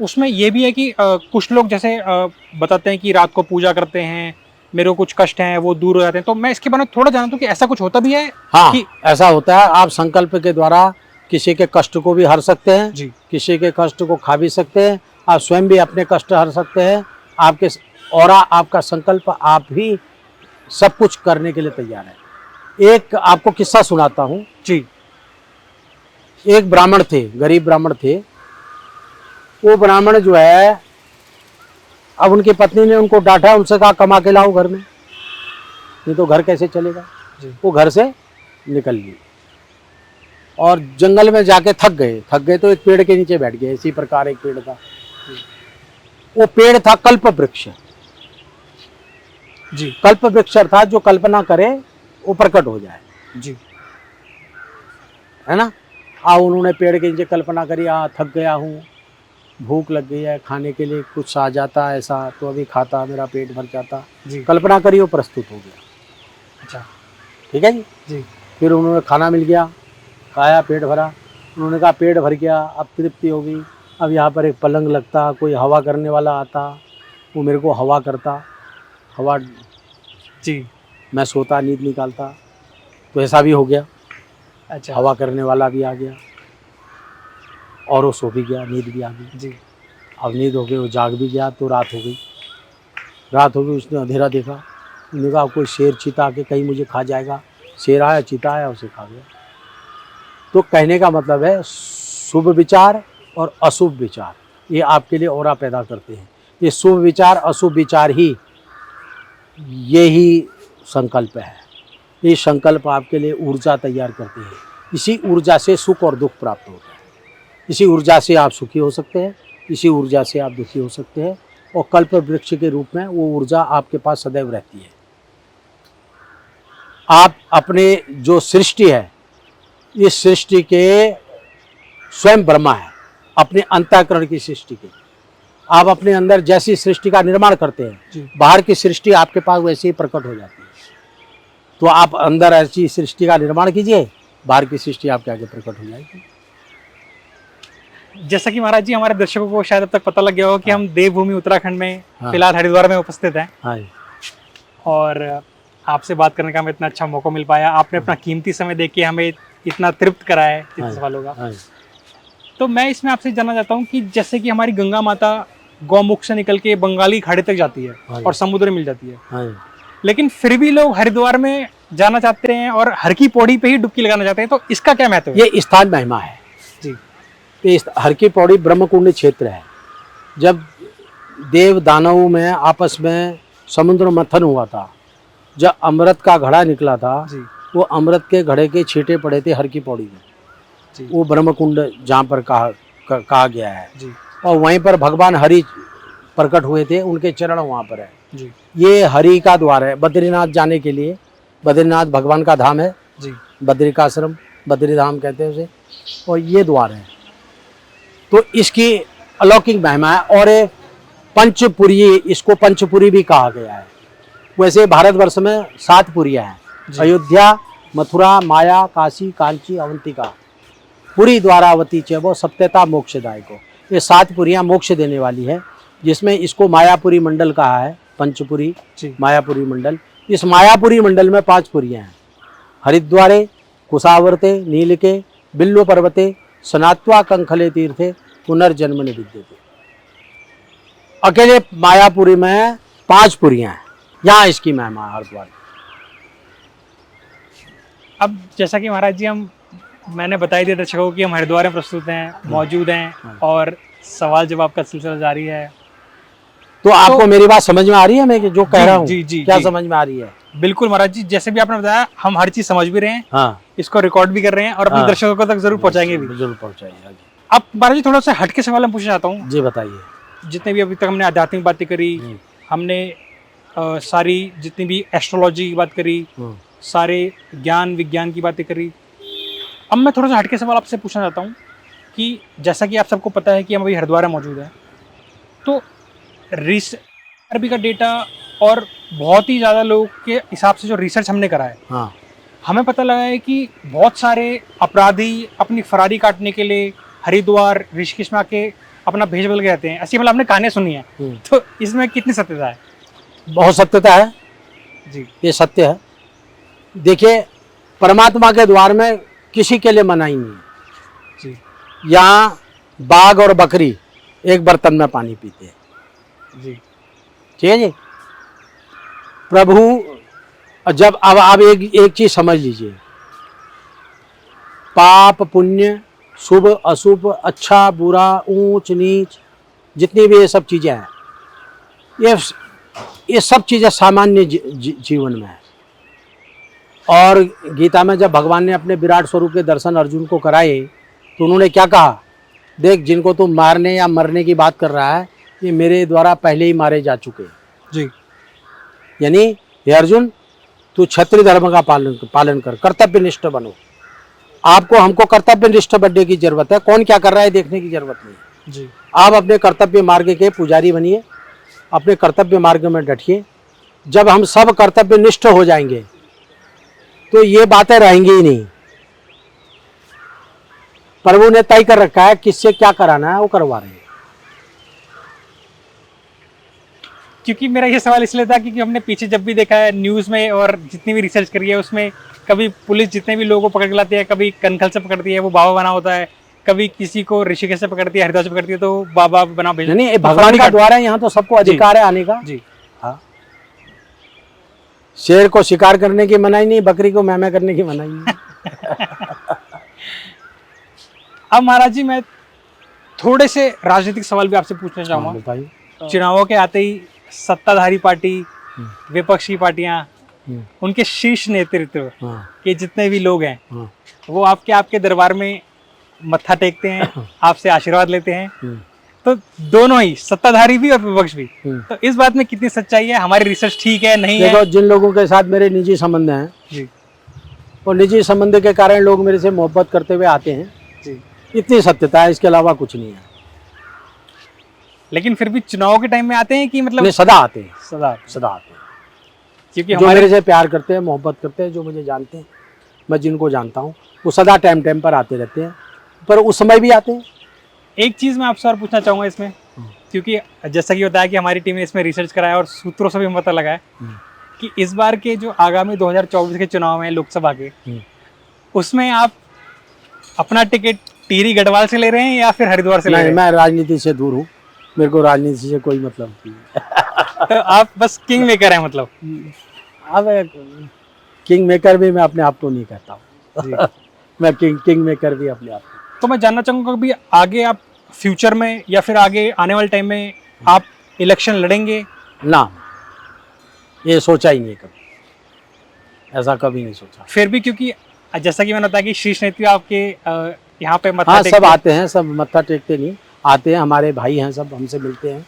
उसमें ये भी है कि कुछ लोग जैसे बताते हैं कि रात को पूजा करते हैं, मेरे को कुछ कष्ट हैं वो दूर हो जाते हैं। तो मैं इसके बारे में थोड़ा जानता हूँ कि ऐसा कुछ होता भी है? हाँ, कि ऐसा होता है। आप संकल्प के द्वारा किसी के कष्ट को भी हर सकते हैं जी किसी के कष्ट को खा भी सकते हैं। आप स्वयं भी अपने कष्ट हर सकते हैं। आपके और आपका संकल्प, आप भी सब कुछ करने के लिए तैयार है। एक आपको किस्सा सुनाता हूँ। जी एक ब्राह्मण थे, गरीब ब्राह्मण थे। वो ब्राह्मण जो है, अब उनकी पत्नी ने उनको डांटा, उनसे कहा कमा के लाओ घर में, नहीं तो घर कैसे चलेगा। जी वो घर से निकल लिए और जंगल में जाके थक गए तो एक पेड़ के नीचे बैठ गए। इसी प्रकार एक पेड़ था, वो पेड़ था कल्प वृक्ष। जी कल्प वृक्ष था, जो कल्पना करे वो प्रकट हो जाए, जी है ना। उन्होंने पेड़ के नीचे कल्पना करी, थक गया हूँ, भूख लग गई है, खाने के लिए कुछ आ जाता ऐसा तो अभी खाता, मेरा पेट भर जाता। जी कल्पना करी, वो प्रस्तुत हो गया। अच्छा ठीक है जी। जी फिर उन्होंने खाना मिल गया, खाया, पेट भरा। उन्होंने कहा पेट भर गया, अब तृप्ति हो गई। अब यहाँ पर एक पलंग लगता, कोई हवा करने वाला आता, वो मेरे को हवा करता, हवा, जी मैं सोता, नींद निकालता। तो ऐसा भी हो गया, अच्छा हवा करने वाला भी आ गया और वो सो भी गया, नींद भी आ गई। जी अब नींद हो गई, वो जाग भी गया। तो रात हो गई, रात हो गई, उसने अंधेरा देखा। उसने कहा कोई शेर चीता आके कहीं मुझे खा जाएगा। शेर आया, चीता आया, उसे खा गया। तो कहने का मतलब है, शुभ विचार और अशुभ विचार ये आपके लिए ऑरा पैदा करते हैं। ये शुभ विचार अशुभ विचार ही, यही संकल्प है। ये संकल्प आपके लिए ऊर्जा तैयार करते हैं। इसी ऊर्जा से सुख और दुख प्राप्त होता है। इसी ऊर्जा से आप सुखी हो सकते हैं, इसी ऊर्जा से आप दुखी हो सकते हैं। और कल्प वृक्ष के रूप में वो ऊर्जा आपके पास सदैव रहती है। आप अपने जो सृष्टि है, इस सृष्टि के स्वयं ब्रह्मा है, अपने अंतःकरण की सृष्टि के। आप अपने अंदर जैसी सृष्टि का निर्माण करते हैं, बाहर की सृष्टि आपके पास वैसे ही प्रकट हो जाती है। तो आप अंदर ऐसी सृष्टि का निर्माण कीजिए, बाहर की सृष्टि आपके आगे प्रकट हो जाएगी। जैसा कि महाराज जी, हमारे दर्शकों को शायद अब तक पता लग गया हो कि हम देवभूमि उत्तराखंड में फिलहाल हरिद्वार में उपस्थित हैं। हाँ। और आपसे बात करने का हमें इतना अच्छा मौका मिल पाया। आपने अपना कीमती समय देके के हमें इतना तृप्त करा है इतने सवालों का। तो मैं इसमें आपसे जानना चाहता हूँ कि जैसे कि हमारी गंगा माता गौमुख से निकल के बंगाली खाड़ी तक जाती है और समुद्र में मिल जाती है, लेकिन फिर भी लोग हरिद्वार में जाना चाहते हैं और हर की पौड़ी पे ही डुबकी लगाना चाहते हैं। तो इसका क्या महत्व है? ये स्थान महिमा है जी। ये हर की पौड़ी ब्रह्मकुंड क्षेत्र है। जब देव दानवों में आपस में समुद्र मंथन हुआ था, जब अमृत का घड़ा निकला था जी। वो अमृत के घड़े के छींटे पड़े थे हर की पौड़ी में जी। वो ब्रह्मकुंड जहाँ पर कहा गया है जी। और वहीं पर भगवान हरि प्रकट हुए थे, उनके चरण वहाँ पर है जी। ये हरि का द्वार है बद्रीनाथ जाने के लिए। बद्रीनाथ भगवान का धाम है जी। बद्रिकाश्रम, बद्रीधाम कहते हैं उसे, और ये द्वार है। तो इसकी अलौकिक महिमा है। और ये पंचपुरी, इसको पंचपुरी भी कहा गया है। वैसे भारतवर्ष में 7 पुरियाँ हैं, अयोध्या, मथुरा, माया, काशी, कांची, अवंतिका, पुरी, द्वारावती, चैवो, सप्तता, मोक्षदायको। ये 7 पुरियाँ मोक्ष देने वाली है, जिसमें इसको मायापुरी मंडल कहा है। पंचपुरी, मायापुरी मंडल। इस मायापुरी मंडल में 5 पुरियाँ हैं, हरिद्वारे, कुशावर्ते, नीलके, बिल्व पर्वते, सनात्वा, कंखले तीर्थे, पुनर्जन्म विद्यते। अकेले मायापुरी में 5 पुरियाँ हैं, यहाँ इसकी महिमा है हरिद्वार। अब जैसा कि महाराज जी मैंने बताई दिया दर्शकों को कि हम हरिद्वार में प्रस्तुत हैं, मौजूद हैं और सवाल जवाब का सिलसिला जारी है। तो आपको मेरी बात समझ में आ रही है? मैं जो कह रहा हूँ क्या समझ में आ रही है? बिल्कुल महाराज जी, जैसे भी आपने बताया हम हर चीज समझ भी रहे हैं, हाँ, इसको रिकॉर्ड भी कर रहे हैं और अपने दर्शकों तक जरूर पहुंचाएंगे भी। जरूर पहुंचाएंगे। अब महाराज जी थोड़ा सा हटके सवाल मैं पूछना चाहता हूँ। जी बताइए। जितने भी अभी तक हमने आध्यात्मिक बातें करी, हमने सारी जितनी भी एस्ट्रोलॉजी की बात करी, सारे ज्ञान विज्ञान की बातें करी, अब मैं थोड़ा सा हटके सवाल आपसे पूछना चाहता हूँ कि जैसा कि आप सबको पता है कि हम अभी हरिद्वार में मौजूद हैं, तो अरबी का डेटा और बहुत ही ज़्यादा लोगों के हिसाब से जो रिसर्च हमने करा है, हाँ हमें पता लगा है कि बहुत सारे अपराधी अपनी फरारी काटने के लिए हरिद्वार ऋषिकेश में आके अपना भेष बदल के रहते हैं, ऐसी मतलब हमने कहानियां सुनी है। तो इसमें कितनी सत्यता है? बहुत सत्यता है जी। ये सत्य है। देखिए परमात्मा के द्वार में किसी के लिए मनाही नहीं है जी। यहाँ बाघ और बकरी एक बर्तन में पानी पीते हैं। जी ठीक है जी। प्रभु जब अब आप एक चीज समझ लीजिए, पाप पुण्य शुभ अशुभ अच्छा बुरा ऊंच नीच जितनी भी ये सब चीजें हैं, ये सब चीजें सामान्य जीवन में है। और गीता में जब भगवान ने अपने विराट स्वरूप के दर्शन अर्जुन को कराए तो उन्होंने क्या कहा, देख जिनको तू मारने या मरने की बात कर रहा है ये मेरे द्वारा पहले ही मारे जा चुके हैं। जी। यानी हे अर्जुन तू क्षत्रिय धर्म का पालन कर, कर्तव्यनिष्ठ बनो। आपको हमको कर्तव्यनिष्ठ बनने की जरूरत है, कौन क्या कर रहा है देखने की जरूरत नहीं जी। आप अपने कर्तव्य मार्ग के पुजारी बनिए, अपने कर्तव्य मार्ग में डटिए। जब हम सब कर्तव्यनिष्ठ हो जाएंगे तो ये बातें रहेंगी ही नहीं। प्रभु ने तय कर रखा है किससे क्या कराना है, वो करवा रहे हैं। क्योंकि मेरा ये सवाल इसलिए था क्योंकि हमने पीछे जब भी देखा है न्यूज़ में और जितनी भी रिसर्च करी है उसमें कभी पुलिस जितने भी लोगों को पकड़ के लाती है, कभी कनखल से पकड़ती है वो बाबा बना होता है, कभी किसी को ऋषिकेश से पकड़ती है, हरिद्वार से पकड़ती है तो बाबा बना भेज। नहीं भगवान का द्वार है, यहाँ तो सबको अधिकार है आने का। जी। हाँ शेर को शिकार करने की मनाही नहीं, बकरी को मैमे करने की मनाही नहीं। अब महाराज जी मैं थोड़े से राजनीतिक सवाल भी आपसे पूछना चाहूंगा। बताइए। चुनावों के आते ही सत्ताधारी पार्टी, विपक्षी पार्टियां, उनके शीर्ष नेतृत्व के जितने भी लोग हैं वो आपके दरबार में मत्था टेकते हैं, आपसे आशीर्वाद लेते हैं। तो दोनों ही सत्ताधारी भी और विपक्ष भी, तो इस बात में कितनी सच्चाई है? हमारी रिसर्च ठीक है नहीं है? देखो जिन लोगों के साथ मेरे निजी संबंध हैं जी, और निजी संबंध के कारण लोग मेरे से मोहब्बत करते हुए आते हैं जी, इतनी सत्यता है, इसके अलावा कुछ नहीं है। लेकिन फिर भी चुनाव के टाइम में आते हैं कि मतलब नहीं, सदा आते हैं, सदा आते हैं। क्योंकि जो मेरे से प्यार करते हैं मोहब्बत करते हैं, जो मुझे जानते हैं, मैं जिनको जानता हूँ वो सदा टाइम पर आते रहते हैं, पर उस समय भी आते हैं। एक चीज़ मैं आपसे और पूछना चाहूँगा इसमें, क्योंकि जैसा कि बताया कि हमारी टीम ने इसमें रिसर्च कराया और सूत्रों से भी पता लगा है कि इस बार के जो आगामी 2024 के चुनाव हैं लोकसभा के, उसमें आप अपना टिकट टिहरी गढ़वाल से ले रहे हैं या फिर हरिद्वार से ले रहे हैं? मैं राजनीति से दूर हूँ, मेरे को राजनीति से कोई मतलब नहीं। तो आप बस किंग मेकर हैं मतलब? अब किंग मेकर भी मैं अपने आप को नहीं कहता हूँ। मैं किंग मेकर भी अपने आप को। तो मैं जानना चाहूँगा कि आगे आप फ्यूचर में या फिर आगे आने वाले टाइम में आप इलेक्शन लड़ेंगे? ना, ये सोचा ही नहीं कभी, ऐसा कभी नहीं सोचा। फिर भी क्योंकि जैसा कि मैंने बताया कि शीर्ष नेतृत्व आपके यहाँ पे मत्था हाँ सब आते हैं, सब मत्था टेकते नहीं आते हैं, हमारे भाई हैं, सब हमसे मिलते हैं।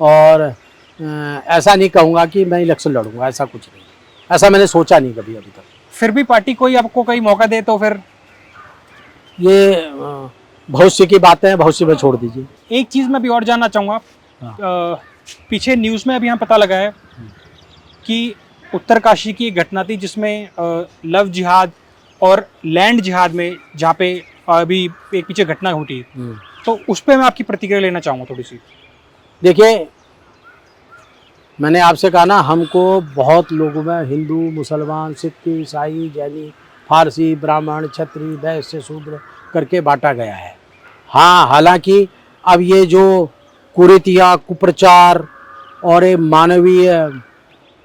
और ऐसा नहीं कहूँगा कि मैं इलेक्शन लड़ूंगा, ऐसा कुछ नहीं, ऐसा मैंने सोचा नहीं कभी अभी तक। फिर भी पार्टी कोई आपको कोई मौका दे तो फिर? ये भविष्य की बातें हैं, भविष्य में छोड़ दीजिए। एक चीज़ मैं भी और जानना चाहूँगा, पीछे न्यूज़ में अभी हम पता लगा है कि उत्तरकाशी की एक घटना थी जिसमें लव जिहाद और लैंड जिहाद में, जहाँ पे अभी एक पीछे घटना घटी, तो उस पर मैं आपकी प्रतिक्रिया लेना चाहूँगा थोड़ी सी। देखिए मैंने आपसे कहा ना, हमको बहुत लोगों में हिंदू मुसलमान सिख ईसाई जैनी फारसी ब्राह्मण क्षत्रिय वैश्य शूद्र करके बांटा गया है। हाँ हालांकि अब ये जो कुरीतियाँ कुप्रचार और ये मानवीय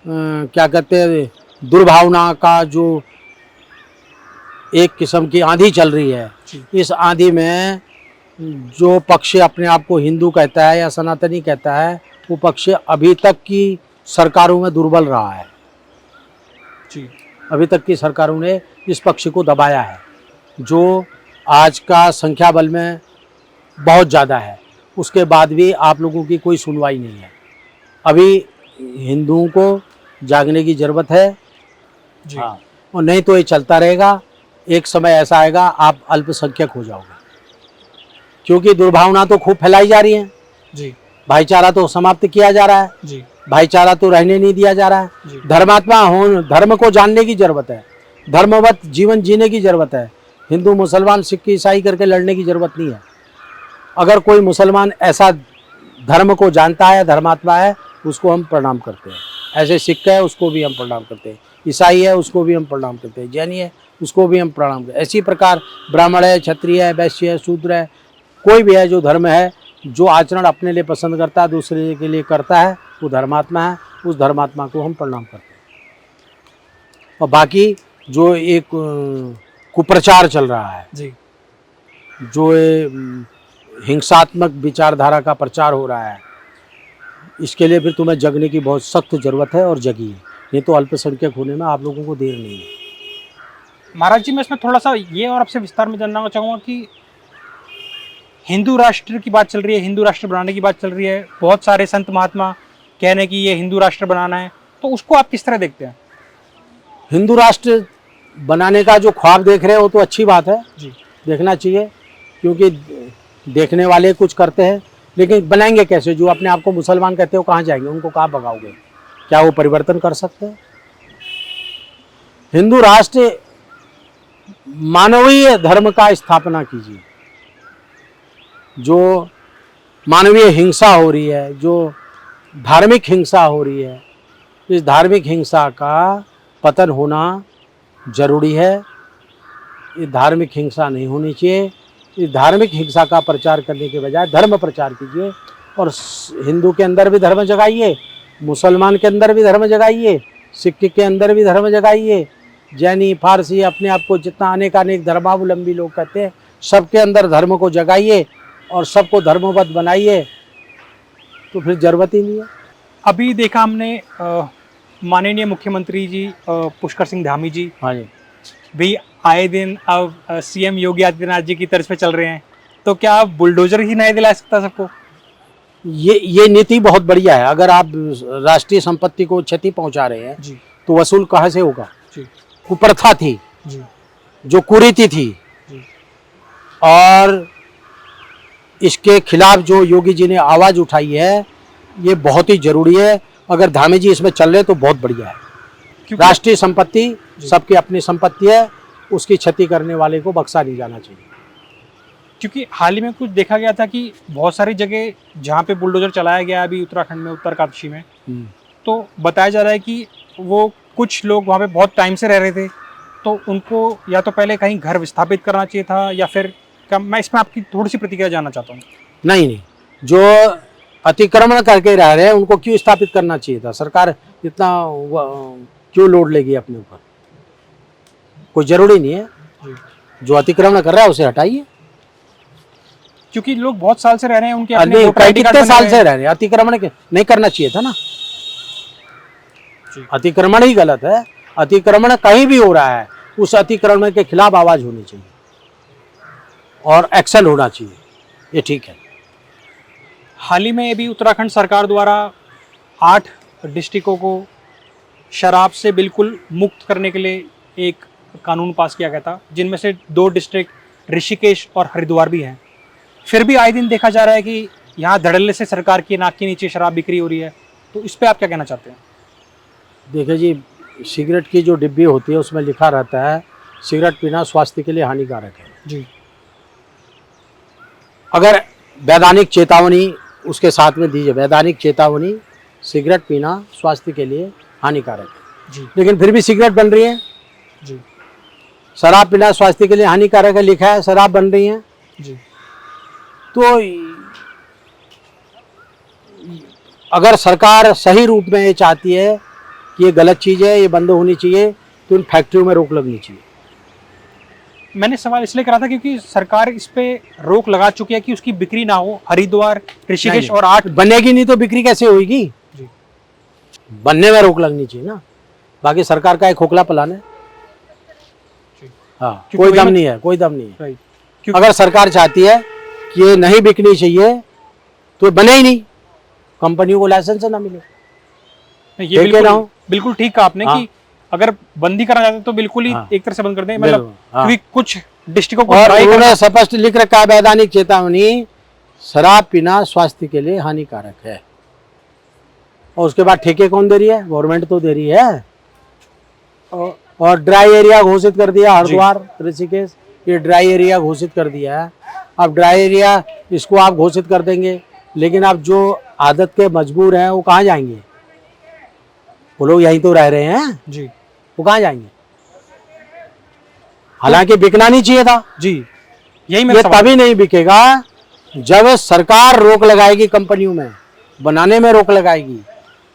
क्या कहते हैं दुर्भावना का जो एक किस्म की आंधी चल रही है, इस आंधी में जो पक्ष अपने आप को हिंदू कहता है या सनातनी कहता है, वो पक्ष अभी तक की सरकारों में दुर्बल रहा है जी। अभी तक की सरकारों ने इस पक्ष को दबाया है। जो आज का संख्या बल में बहुत ज़्यादा है, उसके बाद भी आप लोगों की कोई सुनवाई नहीं है। अभी हिंदुओं को जागने की ज़रूरत है। जी हाँ, और नहीं तो ये चलता रहेगा, एक समय ऐसा आएगा आप अल्पसंख्यक हो जाओगे, क्योंकि दुर्भावना तो खूब फैलाई जा रही है, जी भाईचारा तो समाप्त किया जा रहा है, जी भाईचारा तो रहने नहीं दिया जा रहा जी। है। धर्मात्मा हो, धर्म को जानने की ज़रूरत है, धर्मवत जीवन जीने की ज़रूरत है। हिंदू मुसलमान सिख ईसाई करके लड़ने की ज़रूरत नहीं है। अगर कोई मुसलमान ऐसा धर्म को जानता है, धर्मात्मा है, उसको हम प्रणाम करते हैं। ऐसे सिख है उसको भी हम प्रणाम करते हैं, ईसाई है उसको भी हम प्रणाम करते हैं, जैनी है उसको भी हम प्रणाम करते हैं। इसी प्रकार ब्राह्मण है, क्षत्रिय है, वैश्य है, शूद्र है, कोई भी है जो धर्म है, जो आचरण अपने लिए पसंद करता है, दूसरे के लिए करता है, वो धर्मात्मा है, उस धर्मात्मा को हम प्रणाम करते हैं। और बाकी जो एक कुप्रचार चल रहा है, जी जो हिंसात्मक विचारधारा का प्रचार हो रहा है, इसके लिए फिर तुम्हें जगने की बहुत सख्त ज़रूरत है और जगी है, नहीं तो अल्पसंख्यक होने में आप लोगों को देर नहीं है। महाराज जी, मैं इसमें थोड़ा सा ये और आपसे विस्तार में जानना चाहूँगा कि हिंदू राष्ट्र की बात चल रही है, हिंदू राष्ट्र बनाने की बात चल रही है, बहुत सारे संत महात्मा कह रहे हैं कि ये हिंदू राष्ट्र बनाना है, तो उसको आप किस तरह देखते हैं? हिंदू राष्ट्र बनाने का जो ख्वाब देख रहे हो तो अच्छी बात है, जी देखना चाहिए, क्योंकि देखने वाले कुछ करते हैं, लेकिन बनाएंगे कैसे? जो अपने आप को मुसलमान कहते हो कहाँ जाएंगे? उनको कहाँ भगाओगे? क्या वो परिवर्तन कर सकते हैं? हिंदू राष्ट्र मानवीय धर्म का स्थापना कीजिए। जो मानवीय हिंसा हो रही है, जो धार्मिक हिंसा हो रही है, इस धार्मिक हिंसा का पतन होना जरूरी है। ये धार्मिक हिंसा नहीं होनी चाहिए। इस धार्मिक हिंसा का प्रचार करने के बजाय धर्म प्रचार कीजिए, और हिंदू के अंदर भी धर्म जगाइए, मुसलमान के अंदर भी धर्म जगाइए, सिख के अंदर भी धर्म जगाइए, जैनी फारसी अपने आप को जितना अनेक धर्मावलंबी लोग कहते हैं, सबके अंदर धर्म को जगाइए और सबको धर्मबद्ध बनाइए, तो फिर जरूरत ही नहीं है। अभी देखा हमने माननीय मुख्यमंत्री जी पुष्कर सिंह धामी जी हाँ जी, भी आए दिन अब सीएम योगी आदित्यनाथ जी की तर्ज पे चल रहे हैं, तो क्या आप बुलडोजर ही नहीं दिला सकता सबको? ये नीति बहुत बढ़िया है। अगर आप राष्ट्रीय संपत्ति को क्षति पहुंचा रहे हैं जी तो वसूल कहाँ से होगा? जी कुप्रथा थी, जी जो कुरीति थी, जी और इसके खिलाफ जो योगी जी ने आवाज़ उठाई है, ये बहुत ही जरूरी है। अगर धामी जी इसमें चल रहे तो बहुत बढ़िया है। क्योंकि राष्ट्रीय संपत्ति सबकी अपनी संपत्ति है, उसकी क्षति करने वाले को बख्शा नहीं जाना चाहिए। क्योंकि हाल ही में कुछ देखा गया था कि बहुत सारी जगह जहाँ पे बुलडोजर चलाया गया अभी उत्तराखंड में, उत्तरकाशी में, तो बताया जा रहा है कि वो कुछ लोग वहाँ पे बहुत टाइम से रह रहे थे, तो उनको या तो पहले कहीं घर विस्थापित करना चाहिए था, या फिर क्या? मैं इसमें आपकी थोड़ी सी प्रतिक्रिया जानना चाहता हूँ। नहीं, जो अतिक्रमण करके रह रहे हैं उनको क्यों स्थापित करना चाहिए था? सरकार इतना क्यों लोड लेगी अपने ऊपर? कोई जरूरी नहीं है। जी। जो अतिक्रमण कर रहा है उसे हटाइए। क्योंकि लोग बहुत साल से रह रहे हैं, उनके अपने अरे वोटर ID कार्ड कितने बने साल हुए से हैं। रह रहे हैं? अतिक्रमण नहीं करना चाहिए था ना। जी। अतिक्रमण ही गलत है। अतिक्रमण कहीं भी हो रहा है, उस अतिक्रमण के खिलाफ आवाज होनी चाहिए और एक्शन होना चाहिए, ये ठीक है। हाल ही में अभी उत्तराखंड सरकार द्वारा 8 डिस्ट्रिक्टों को शराब से बिल्कुल मुक्त करने के लिए एक कानून पास किया गया था, जिनमें से 2 डिस्ट्रिक्ट ऋषिकेश और हरिद्वार भी हैं। फिर भी आए दिन देखा जा रहा है कि यहाँ धड़ल्ले से सरकार की नाक के नीचे शराब बिक्री हो रही है, तो इस पर आप क्या कहना चाहते हैं? देखिए जी, सिगरेट की जो डिब्बी होती है उसमें लिखा रहता है सिगरेट पीना स्वास्थ्य के लिए हानिकारक है। जी। अगर वैधानिक चेतावनी उसके साथ में दीजिए, वैधानिक चेतावनी, सिगरेट पीना स्वास्थ्य के लिए हानिकारक है, जी लेकिन फिर भी सिगरेट बन रही है। जी शराब पीना स्वास्थ्य के लिए हानिकारक है लिखा है, शराब बन रही है। जी। तो अगर सरकार सही रूप में ये चाहती है कि ये गलत चीज़ है, ये बंद होनी चाहिए, तो इन फैक्ट्रियों में रोक लगनी चाहिए। मैंने सवाल इसलिए करा था क्योंकि सरकार इस पे रोक लगा चुकी है कि उसकी बिक्री ना हो। हरिद्वार, ऋषिकेश और 8 बनेगी नहीं तो बिक्री कैसे होगी? जी। बनने में रोक लगनी चाहिए ना। बाकी सरकार का एक खोखला प्लान है। हाँ, क्योंकि कोई वही दम मैं- नहीं है, कोई दम नहीं है। राइट। क्योंकि अगर सरकार चाहती है ये नहीं बिकनी चाहिए तो बने ही नहीं, कंपनियों को लाइसेंस ना मिले। ये बिल्कुल बिल्कुल ठीक कहा आपने कि अगर बंदी करना चाहते तो बिल्कुल ही एक तरह से बंद कर दें, मतलब क्योंकि कुछ डिस्ट्रिक्टों को और उन्होंने स्पष्ट लिख रखा है वैधानिक चेतावनी, शराब पीना स्वास्थ्य के लिए हानिकारक है। और उसके बाद ठेके कौन दे रही है? गवर्नमेंट तो दे रही है। और ड्राई एरिया घोषित कर दिया, हरिद्वार ऋषिकेश ये ड्राई एरिया घोषित कर दिया है। अब ड्राई एरिया इसको आप घोषित कर देंगे, लेकिन अब जो आदत के मजबूर हैं वो कहाँ जाएंगे? वो लोग यहीं तो रह रहे हैं जी, वो कहाँ जाएंगे? हालांकि बिकना नहीं चाहिए था जी, यही ये तभी नहीं बिकेगा जब सरकार रोक लगाएगी, कंपनियों में बनाने में रोक लगाएगी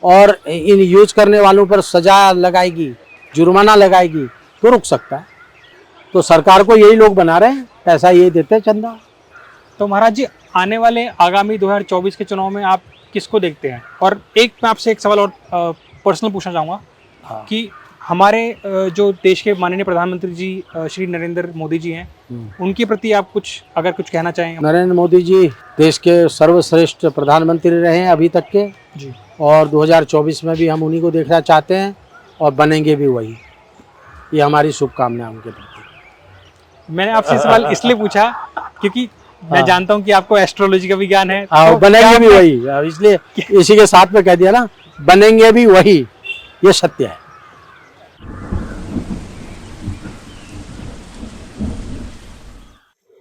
और इन यूज करने वालों पर सजा लगाएगी, जुर्माना लगाएगी, तो रुक सकता है। तो सरकार को यही लोग बना रहे हैं, पैसा ये देते चंदा। तो महाराज जी, आने वाले आगामी 2024 के चुनाव में आप किसको देखते हैं? और एक मैं आपसे एक सवाल और पर्सनल पूछना चाहूँगा कि हमारे जो देश के माननीय प्रधानमंत्री जी श्री नरेंद्र मोदी जी हैं, उनके प्रति आप अगर कुछ कहना चाहें? नरेंद्र मोदी जी देश के सर्वश्रेष्ठ प्रधानमंत्री रहे हैं अभी तक के जी, और 2024 में भी हम उन्हीं को देखना चाहते हैं और बनेंगे भी वही। ये हमारी शुभकामनाएं उनके प्रति। मैंने आपसे सवाल इसलिए पूछा क्योंकि मैं जानता हूं कि आपको एस्ट्रोलॉजी का भी ज्ञान है। तो बनेंगे भी वही, इसलिए इसी के साथ में कह दिया ना, बनेंगे भी वही, ये सत्य है।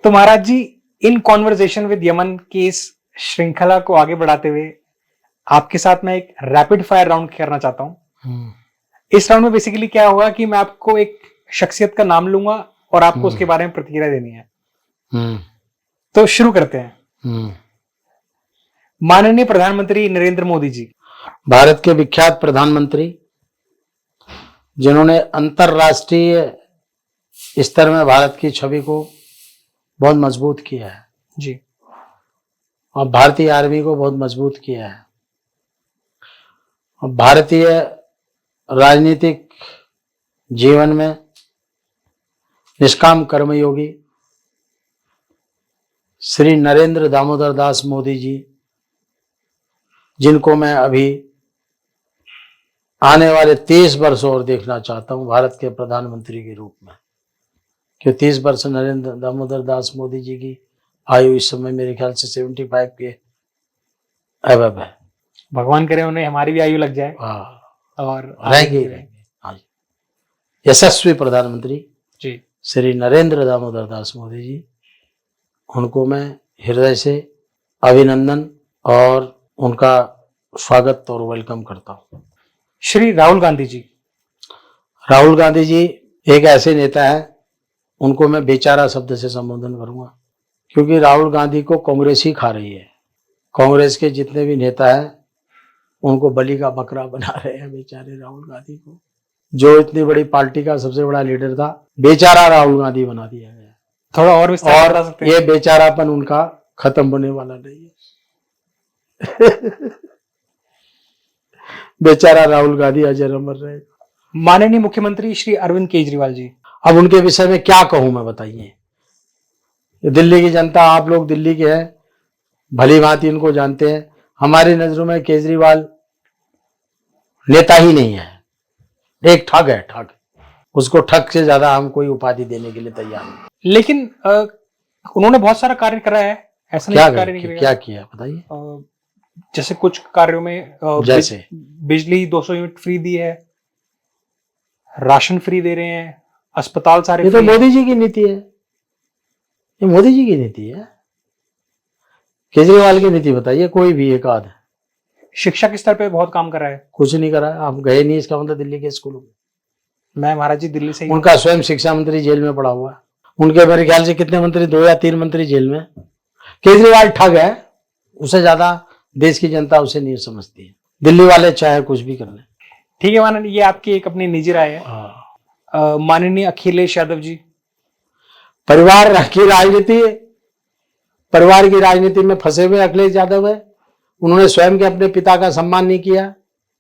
तो महाराज जी, इन कॉन्वर्सेशन विद यमन की इस श्रृंखला को आगे बढ़ाते हुए आपके साथ मैं एक रैपिड फायर राउंड करना चाहता हूं। इस राउंड में बेसिकली क्या होगा कि मैं आपको एक शख्सियत का नाम लूंगा और आपको उसके बारे में प्रतिक्रिया देनी है। तो शुरू करते हैं। माननीय प्रधानमंत्री नरेंद्र मोदी जी, भारत के विख्यात प्रधानमंत्री जिन्होंने अंतरराष्ट्रीय स्तर में भारत की छवि को बहुत मजबूत किया है जी, और भारतीय आर्मी को बहुत मजबूत किया है और भारतीय राजनीतिक जीवन में निष्काम कर्मयोगी श्री नरेंद्र दामोदर दास मोदी जी, जिनको मैं अभी आने वाले 30 वर्ष और देखना चाहता हूं भारत के प्रधानमंत्री के रूप में, क्योंकि 30 वर्ष नरेंद्र दामोदर दास मोदी जी की आयु इस समय मेरे ख्याल से 75 के अबव है। भगवान करे उन्हें हमारी भी आयु लग जाए और रहेंगे। हाँ जी, यशस्वी प्रधानमंत्री जी श्री नरेंद्र दामोदर दास मोदी जी, उनको मैं हृदय से अभिनंदन और उनका स्वागत और वेलकम करता हूँ। श्री राहुल गांधी जी, राहुल गांधी जी एक ऐसे नेता है, उनको मैं बेचारा शब्द से संबोधन करूंगा, क्योंकि राहुल गांधी को कांग्रेस ही खा रही है। कांग्रेस के जितने भी नेता हैं उनको बलि का बकरा बना रहे हैं बेचारे राहुल गांधी को। जो इतनी बड़ी पार्टी का सबसे बड़ा लीडर था, बेचारा राहुल गांधी बना दिया गया। थोड़ा और विस्तार बता सकते हैं? ये बेचारापन उनका खत्म होने वाला नहीं है। बेचारा राहुल गांधी अजर अमर रहेगा। माननीय मुख्यमंत्री श्री अरविंद केजरीवाल जी, अब उनके विषय में क्या कहूं मैं, बताइए। दिल्ली की जनता, आप लोग दिल्ली के हैं, भली भांति इनको जानते हैं। हमारी नजरों में केजरीवाल नेता ही नहीं है, एक ठग है, ठग। उसको ठग से ज्यादा हम कोई उपाधि देने के लिए तैयार नहीं। लेकिन उन्होंने बहुत सारा कार्य करा है, ऐसा नहीं कार्य नहीं क्या किया बताइए। जैसे कुछ कार्यों में जैसे बिजली 200 यूनिट फ्री दी है, राशन फ्री दे रहे हैं, अस्पताल सारे। ये तो मोदी जी की नीति है, ये मोदी जी की नीति है। केजरीवाल की नीति बताइए कोई भी एक आध। शिक्षा के स्तर पे बहुत काम कर रहा है। कुछ नहीं करा, आप गए नहीं, इसका मतलब दिल्ली के स्कूलों में। मैं महाराज जी दिल्ली से ही। उनका स्वयं शिक्षा मंत्री जेल में पड़ा हुआ है। उनके मेरे ख्याल से कितने मंत्री, 2 या 3 मंत्री जेल में। केजरीवाल ठग है, उसे ज्यादा देश की जनता उसे नहीं समझती है। दिल्ली वाले चाहे कुछ भी कर लें। ठीक है माननीय, ये आपकी एक अपनी निजी राय है। माननीय अखिलेश यादव जी, परिवार की राजनीति, परिवार की राजनीति में फंसे हुए अखिलेश यादव है। उन्होंने स्वयं के अपने पिता का सम्मान नहीं किया,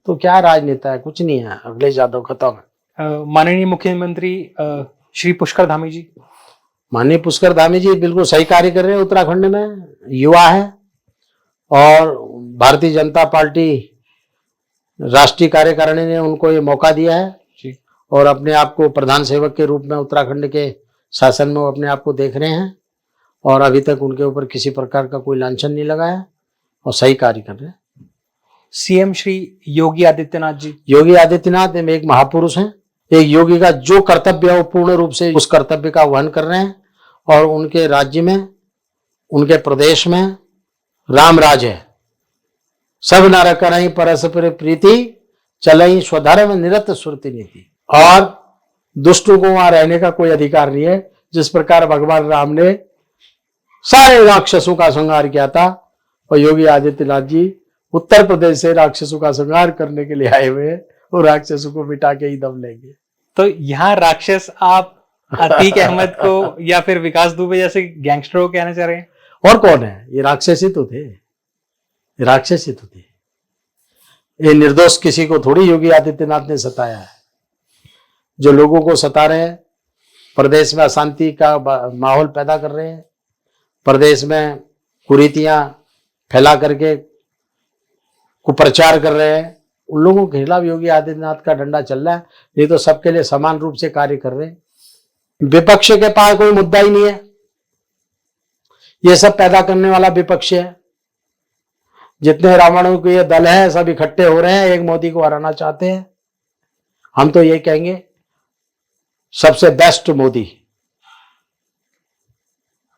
तो क्या राजनेता है, कुछ नहीं है। अखिलेश यादव खत्म है। माननीय मुख्यमंत्री श्री पुष्कर धामी जी, माननीय पुष्कर धामी जी बिल्कुल सही कार्य कर रहे हैं। उत्तराखंड में युवा है और भारतीय जनता पार्टी राष्ट्रीय कार्यकारिणी ने उनको ये मौका दिया है जी। और अपने आप को प्रधान सेवक के रूप में उत्तराखंड के शासन में वो अपने आप को देख रहे हैं और अभी तक उनके ऊपर किसी प्रकार का कोई लांछन नहीं लगा है और सही कार्य कर रहे हैं। सीएम श्री योगी आदित्यनाथ जी, योगी आदित्यनाथ एक महापुरुष हैं। एक योगी का जो कर्तव्य है वो पूर्ण रूप से उस कर्तव्य का वहन कर रहे हैं और उनके राज्य में, उनके प्रदेश में राम राज है। सब नर करई परस्पर प्रीति, चलई स्वधर्म निरत सुरति नीति। और दुष्टों को वहां रहने का कोई अधिकार नहीं है। जिस प्रकार भगवान राम ने सारे राक्षसों का संहार किया था और योगी आदित्यनाथ जी उत्तर प्रदेश से राक्षसों का संहार करने के लिए आए हुए हैं और राक्षसों को मिटा के ही दम लेंगे। तो यहाँ राक्षस आप अतीक अहमद को या फिर विकास दुबे जैसे गैंगस्टरों को कहना चाह रहे हैं? और कौन है? ये राक्षस ही तो थे, ये राक्षस ही तो थे। ये निर्दोष किसी को थोड़ी योगी आदित्यनाथ ने सताया है। जो लोगों को सता रहे हैं, प्रदेश में अशांति का माहौल पैदा कर रहे हैं, प्रदेश में कुरीतियां फैला करके कुप्रचार कर रहे हैं, उन लोगों के खिलाफ योगी आदित्यनाथ का डंडा चल रहा है। नहीं तो सबके लिए समान रूप से कार्य कर रहे हैं। विपक्ष के पास कोई मुद्दा ही नहीं है। ये सब पैदा करने वाला विपक्ष है। जितने रावणों के ये दल है सब इकट्ठे हो रहे हैं, एक मोदी को हराना चाहते हैं। हम तो ये कहेंगे सबसे बेस्ट मोदी।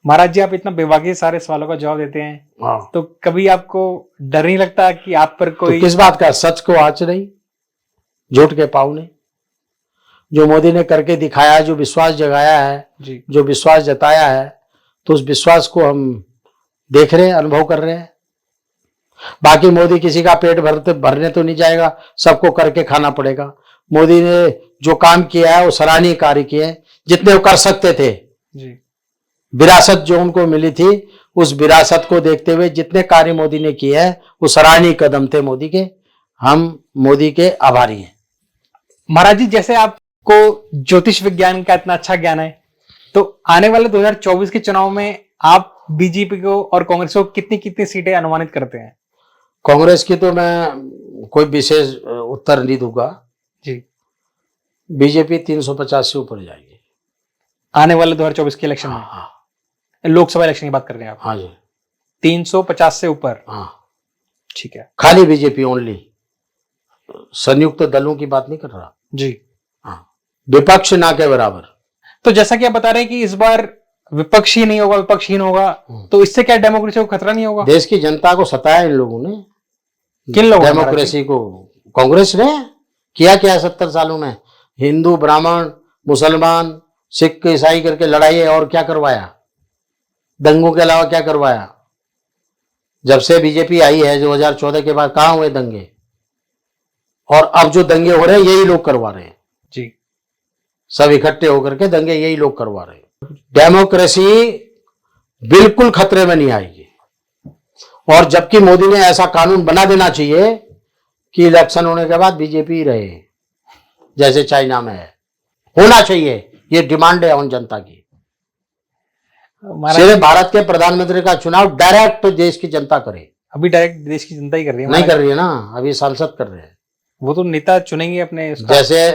महाराज जी, आप इतना बेबाकी सारे सवालों का जवाब देते हैं, हाँ, तो कभी आपको डर नहीं लगता कि आप पर कोई तो किस बात का? सच को आँच नहीं, झूठ के पाँव नहीं। जो मोदी ने करके दिखाया है, जो विश्वास जगाया है जी, जो विश्वास जताया है, तो उस विश्वास को हम देख रहे हैं, अनुभव कर रहे हैं। बाकी मोदी किसी का पेट भरने तो नहीं जाएगा, सबको करके खाना पड़ेगा। मोदी ने जो काम किया है वो सराहनीय कार्य किए हैं, जितने वो कर सकते थे। जी, विरासत जो उनको मिली थी, उस विरासत को देखते हुए जितने कार्य मोदी ने किए हैं वो सराहनीय कदम थे मोदी के। हम मोदी के आभारी हैं। महाराज जी, जैसे आपको ज्योतिष विज्ञान का इतना अच्छा ज्ञान है, तो आने वाले 2024 के चुनाव में आप बीजेपी को और कांग्रेस को कितनी कितनी सीटें अनुमानित करते हैं? कांग्रेस की तो मैं कोई विशेष उत्तर नहीं दूंगा जी। बीजेपी 350 से ऊपर जाएगी आने वाले 2024 के इलेक्शन में? हाँ, लोकसभा इलेक्शन की बात कर रहे हैं आप? हाँ जी, 350 से ऊपर? हाँ, ठीक है। खाली बीजेपी ओनली, संयुक्त दलों की बात नहीं कर रहा जी। हाँ, विपक्ष ना के बराबर। तो जैसा कि आप बता रहे हैं कि इस बार विपक्ष ही नहीं होगा, विपक्षहीन होगा, तो इससे क्या डेमोक्रेसी को खतरा नहीं होगा? देश की जनता को सताया इन लोगों ने। किन लोगों ने? डेमोक्रेसी को कांग्रेस ने किया क्या 70 सालों में? हिंदू, ब्राह्मण, मुसलमान, सिख, ईसाई करके लड़ाई है और क्या करवाया? दंगों के अलावा क्या करवाया? जब से बीजेपी आई है 2014 के बाद कहां हुए दंगे? और अब जो दंगे हो रहे हैं यही लोग करवा रहे हैं जी। सब इकट्ठे होकर के दंगे यही लोग करवा रहे हैं। डेमोक्रेसी बिल्कुल खतरे में नहीं आएगी। और जबकि मोदी ने ऐसा कानून बना देना चाहिए कि इलेक्शन होने के बाद बीजेपी ही रहे, जैसे चाइना में है, होना चाहिए। ये डिमांड है उन जनता की। सिर्फ भारत के प्रधानमंत्री का चुनाव डायरेक्ट देश की जनता करे। अभी डायरेक्ट देश की जनता ही कर रही है? नहीं कर रही है ना, अभी सांसद कर रहे हैं। वो तो नेता चुनेंगे अपने उसका। जैसे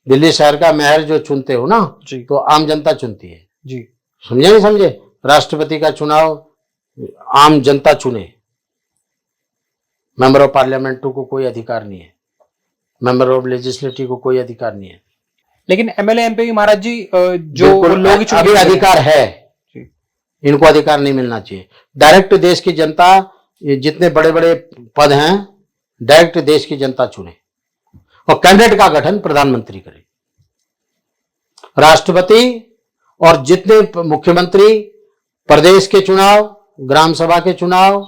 दिल्ली शहर का मेयर जो चुनते हो ना, जी, तो आम जनता चुनती है। जी। समझे नहीं समझे? राष्ट्रपति का चुनाव आम जनता चुने। मेंबर ऑफ पार्लियामेंट को कोई अधिकार नहीं है, मेंबर ऑफ लेजिस्लेटिव को कोई अधिकार नहीं है। लेकिन एमएलए एमपी महाराज जी जो लोग अभी अधिकार है, इनको अधिकार नहीं मिलना चाहिए। डायरेक्ट देश की जनता, ये जितने बड़े बड़े पद हैं डायरेक्ट देश की जनता चुने और कैंडिडेट का गठन प्रधानमंत्री करे। राष्ट्रपति और जितने मुख्यमंत्री, प्रदेश के चुनाव, ग्राम सभा के चुनाव,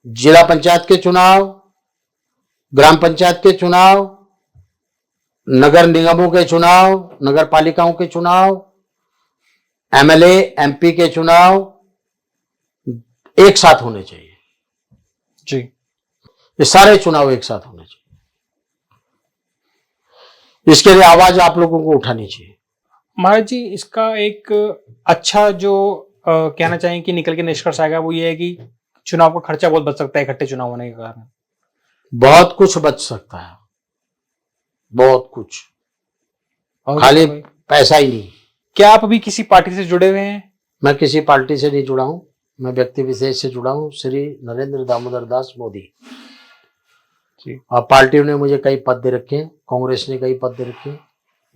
जिला पंचायत के चुनाव, ग्राम पंचायत के चुनाव, नगर निगमों के चुनाव, नगर पालिकाओं के चुनाव, एमएलए एमपी के चुनाव एक साथ होने चाहिए जी। ये सारे चुनाव एक साथ होने चाहिए। इसके लिए आवाज आप लोगों को उठानी चाहिए। महाराज जी, इसका एक अच्छा जो कहना चाहें कि निकल के निष्कर्ष आएगा वो ये है कि चुनाव का खर्चा बहुत बच सकता है इकट्ठे चुनाव होने के कारण। बहुत कुछ बच सकता है, बहुत कुछ, और खाली कोई- पैसा ही नहीं। क्या आप अभी किसी पार्टी से जुड़े हुए हैं? मैं किसी पार्टी से नहीं जुड़ा हूं, मैं व्यक्ति विशेष से जुड़ा हूं, श्री नरेंद्र दामोदर दास मोदी। जी। और पार्टियों ने मुझे कई पद दे रखे हैं, कांग्रेस ने कई पद दे रखे हैं,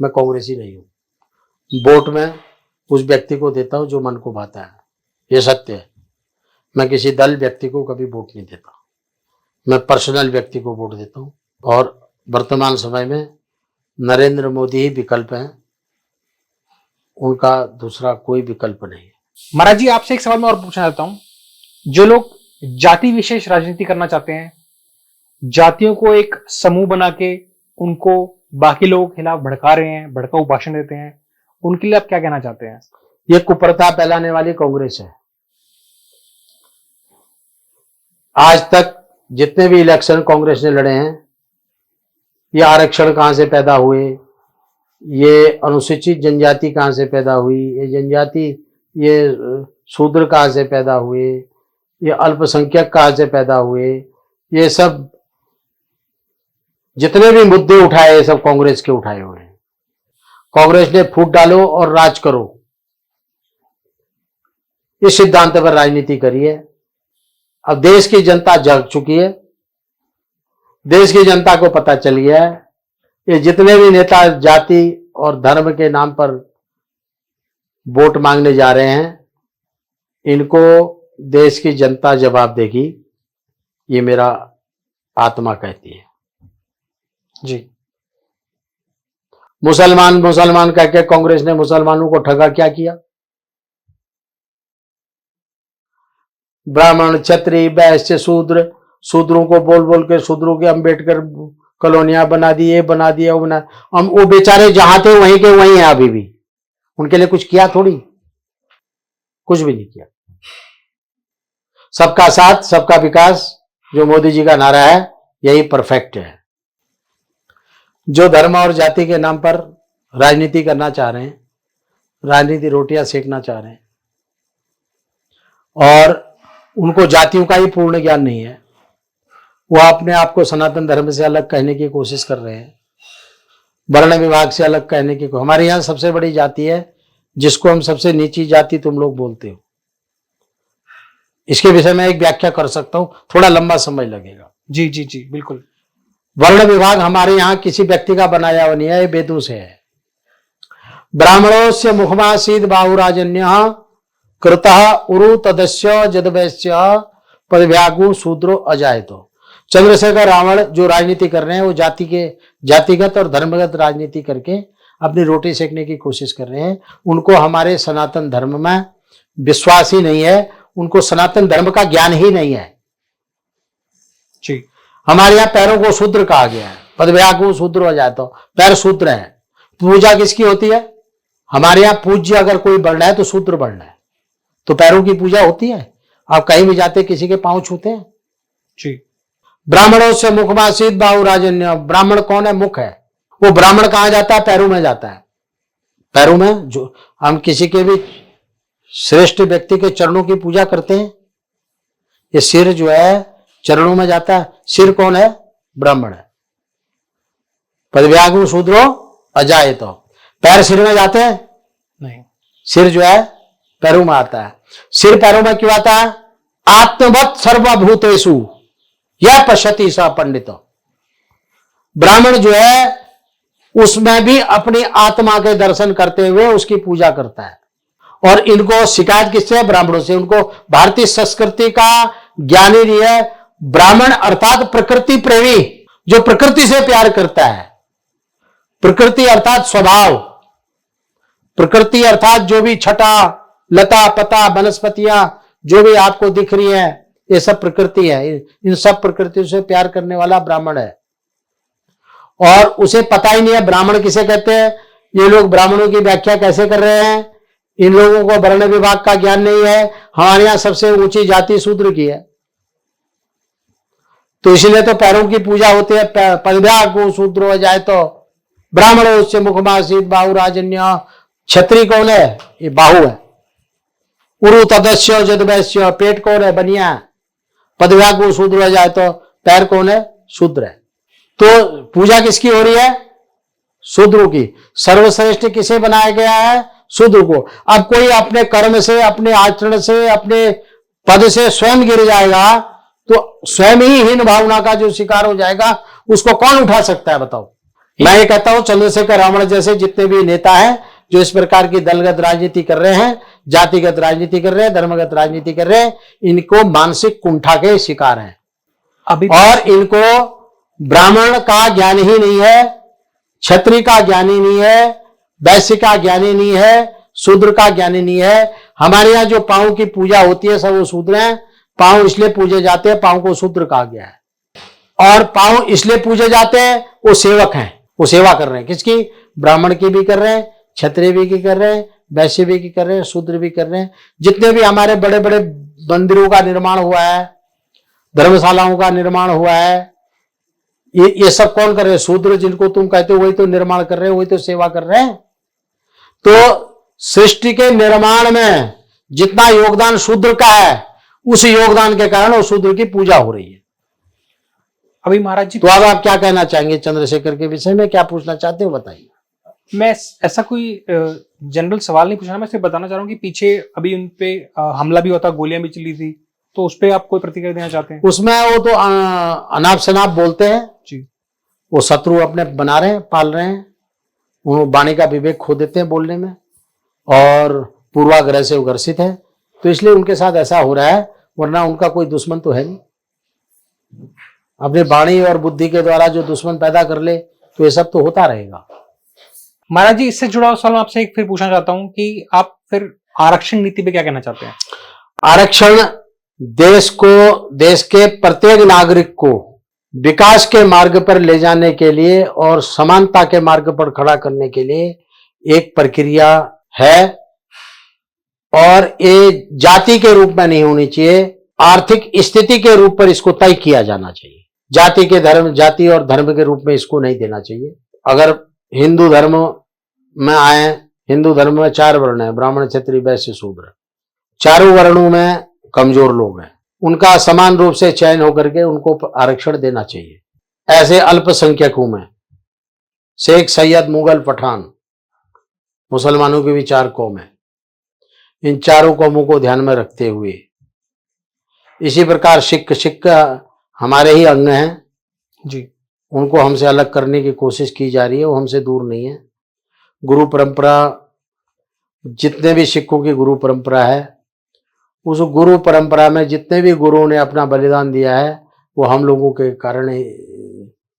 मैं कांग्रेसी नहीं हूँ। वोट में उस व्यक्ति को देता हूँ जो मन को भाता है, ये सत्य है। मैं किसी दल व्यक्ति को कभी वोट नहीं देता, मैं पर्सनल व्यक्ति को वोट देता हूँ। और वर्तमान समय में नरेंद्र मोदी ही विकल्प हैं, उनका दूसरा कोई विकल्प नहीं है। महाराज जी, आपसे एक सवाल मैं और पूछना चाहता हूं। जो लोग जाति विशेष राजनीति करना चाहते हैं, जातियों को एक समूह बना के उनको बाकी लोगों के खिलाफ भड़का रहे हैं, भड़काऊ भाषण देते हैं, उनके लिए आप क्या कहना चाहते हैं? ये कुप्रथा फैलाने वाली कांग्रेस है। आज तक जितने भी इलेक्शन कांग्रेस ने लड़े हैं, ये आरक्षण कहां से पैदा हुए, ये अनुसूचित जनजाति कहां से पैदा हुई, ये जनजाति, ये शूद्र कहां से पैदा हुए, ये अल्पसंख्यक कहां से पैदा हुए, ये सब जितने भी मुद्दे उठाए ये सब कांग्रेस के उठाए हुए हैं। कांग्रेस ने फूट डालो और राज करो, इस सिद्धांत पर राजनीति करी है। अब देश की जनता जग चुकी है, देश की जनता को पता चल गया है, ये जितने भी नेता जाति और धर्म के नाम पर वोट मांगने जा रहे हैं, इनको देश की जनता जवाब देगी, ये मेरा आत्मा कहती है। जी। मुसलमान मुसलमान कह के कांग्रेस ने मुसलमानों को ठगा, क्या किया? ब्राह्मण, क्षत्रिय, वैश्य, शूद्र, शूद्रों को बोल बोल के शूद्रों के अंबेडकर कॉलोनियां बना दी, ये बना दिया, वो बना। हम वो बेचारे जहां थे वहीं के वहीं है अभी भी, उनके लिए कुछ किया थोड़ी, कुछ भी नहीं किया। सबका साथ सबका विकास जो मोदी जी का नारा है, यही परफेक्ट है। जो धर्म और जाति के नाम पर राजनीति करना चाह रहे हैं, राजनीति रोटियां सेकना चाह रहे हैं, और उनको जातियों का ही पूर्ण ज्ञान नहीं है, वो अपने आप को सनातन धर्म से अलग कहने की कोशिश कर रहे हैं, वर्ण विभाग से अलग कहने की। हमारे यहाँ सबसे बड़ी जाति है जिसको हम सबसे नीची जाति तुम लोग बोलते हो। इसके विषय में एक व्याख्या कर सकता हूं, थोड़ा लंबा समय लगेगा। जी जी जी, बिल्कुल। वर्ण विभाग हमारे यहाँ किसी व्यक्ति का बनाया हुआ नहीं है, ये वेदों से है। ब्राह्मणों से मुखमासीद बाहुराजन्य कृतः उरु तदस्य जदवैश्य पदव्यागु शूद्रो अजायतो। चंद्रशेखर रावण जो राजनीति कर रहे हैं वो जातिगत और धर्मगत राजनीति करके अपनी रोटी सेकने की कोशिश कर रहे हैं। उनको हमारे सनातन धर्म में विश्वास ही नहीं है, उनको सनातन धर्म का ज्ञान ही नहीं है। जी। हमारे यहाँ पैरों को शूद्र कहा गया है, पदव्यागु शूद्र हो जाए तो पैर शूद्र है। पूजा किसकी होती है? हमारे यहाँ पूज्य अगर कोई बढ़ना है तो शूद्र बढ़ना है, तो पैरों की पूजा होती है। आप कहीं भी जाते किसी के पांव छूते हैं? जी। ब्राह्मणों से मुखमासीद बाहुराजन्य, ब्राह्मण कौन है? मुख है। वो ब्राह्मण कहां जाता है? पैरों में जाता है। पैरों में जो हम किसी के भी श्रेष्ठ व्यक्ति के चरणों की पूजा करते हैं, ये सिर जो है चरणों में जाता है। सिर कौन है? ब्राह्मण है। पदव्यागु शूद्रो अजाए, तो पैर सिर में जाते हैं नहीं, सिर जो है पैरों में आता है। सिर पैरों में क्यों आता है? आत्मवत सर्वभूतेषु यह पश्यति स पंडित। ब्राह्मण जो है उसमें भी अपनी आत्मा के दर्शन करते हुए उसकी पूजा करता है। और इनको शिकायत किससे है? ब्राह्मणों से। उनको भारतीय संस्कृति का ज्ञान ही नहीं है। ब्राह्मण अर्थात प्रकृति प्रेमी, जो प्रकृति से प्यार करता है। प्रकृति अर्थात स्वभाव, प्रकृति अर्थात जो भी छटा लता पता वनस्पतियां जो भी आपको दिख रही है, ये सब प्रकृति है। इन सब प्रकृतियों से प्यार करने वाला ब्राह्मण है। और उसे पता ही नहीं है ब्राह्मण किसे कहते हैं। ये लोग ब्राह्मणों की व्याख्या कैसे कर रहे हैं? इन लोगों को वर्ण विभाग का ज्ञान नहीं है। हमारे यहां सबसे ऊंची जाति शूद्र की है, तो इसलिए तो पैरों की पूजा होती है। पदव्यागु शूद्रो जाए तो ब्राह्मणों से मुखमासीद बाहुराजन्य क्षत्रिय कौन है? ये बाहु है। उरु तदस्य जदवैश्य, पेट कौन है? बनिया। पदव्यागु शूद्र हो जाए तो पैर कौन है? शूद्र है। तो पूजा किसकी हो रही है? शूद्र की। सर्वश्रेष्ठ किसे बनाया गया है? शूद्र को। अब कोई अपने कर्म से, अपने आचरण से, अपने पद से स्वयं गिर जाएगा तो स्वयं ही हीन भावना का जो शिकार हो जाएगा, उसको कौन उठा सकता है बताओ? मैं ये कहता हूं चंद्रशेखर रावण जैसे जितने भी नेता हैं जो इस प्रकार की दलगत राजनीति कर रहे हैं, जातिगत राजनीति कर रहे हैं, धर्मगत राजनीति कर रहे हैं, इनको मानसिक कुंठा के शिकार हैं। अभी और इनको ब्राह्मण का ज्ञान ही नहीं है, क्षत्रिय का ज्ञान ही नहीं है, वैश्य का ज्ञान ही नहीं है, शूद्र का ज्ञान ही नहीं है। हमारे यहाँ जो पांव की पूजा होती है सब वो शूद्र हैं। पांव इसलिए पूजे जाते हैं, पांव को शूद्र कहा गया है। और पांव इसलिए पूजे जाते हैं, वो सेवक हैं, वो सेवा कर रहे हैं। किसकी? ब्राह्मण की भी कर रहे हैं, क्षत्रिय भी की कर रहे हैं, वैश्य भी की कर रहे हैं, शूद्र भी कर रहे हैं। जितने भी हमारे बड़े बड़े मंदिरों का निर्माण हुआ है, धर्मशालाओं का निर्माण हुआ है, ये सब कौन कर रहे हैं? शूद्र। जिनको तुम कहते हो वही तो निर्माण कर रहे हैं, वही तो सेवा कर रहे हैं। तो सृष्टि के निर्माण में जितना योगदान शूद्र का है, उस योगदान के कारण वो शूद्र की पूजा हो रही है। अभी महाराज जी, तो अब आप क्या कहना चाहेंगे चंद्रशेखर के विषय में? क्या पूछना चाहते हो बताइए। मैं ऐसा कोई जनरल सवाल नहीं पूछना, मैं सिर्फ बताना चाह रहा हूँ कि पीछे अभी उन पे हमला भी हुआ था, गोलियां भी चली थी, तो उस पर आप कोई प्रतिक्रिया देना चाहते हैं? उसमें वो तो अनाप शनाप बोलते हैं जी। वो शत्रु अपने बना रहे हैं, पाल रहे हैं। वो वाणी का विवेक खो देते हैं बोलने में, और पूर्वाग्रह से उग्रसित है, तो इसलिए उनके साथ ऐसा हो रहा है। वरना उनका कोई दुश्मन तो है नहीं। अपने वाणी और बुद्धि के द्वारा जो दुश्मन पैदा कर ले तो ये सब तो होता रहेगा। महाराज जी, इससे जुड़ा हुआ सवाल मैं आपसे एक फिर पूछना चाहता हूँ कि आप फिर आरक्षण नीति पे क्या कहना चाहते हैं? आरक्षण देश के प्रत्येक नागरिक को विकास के मार्ग पर ले जाने के लिए और समानता के मार्ग पर खड़ा करने के लिए एक प्रक्रिया है, और ये जाति के रूप में नहीं होनी चाहिए, आर्थिक स्थिति के रूप पर इसको तय किया जाना चाहिए। जाति और धर्म के रूप में इसको नहीं देना चाहिए। अगर हिंदू धर्म में आए, हिंदू धर्म में 4 वर्ण है, ब्राह्मण, क्षत्रिय, वैश्य, शूद्र। चारों वर्णों में कमजोर लोग हैं, उनका समान रूप से चयन होकर के उनको आरक्षण देना चाहिए। ऐसे अल्पसंख्यकों में शेख, सैयद, मुगल, पठान, मुसलमानों की भी 4 कौम है। इन चारों कौमों को ध्यान में रखते हुए इसी प्रकार सिख हमारे ही अंग हैं जी, उनको हमसे अलग करने की कोशिश की जा रही है, वो हमसे दूर नहीं है। गुरु परंपरा, जितने भी सिखों की गुरु परंपरा है, उस गुरु परंपरा में जितने भी गुरुओं ने अपना बलिदान दिया है वो हम लोगों के कारण ही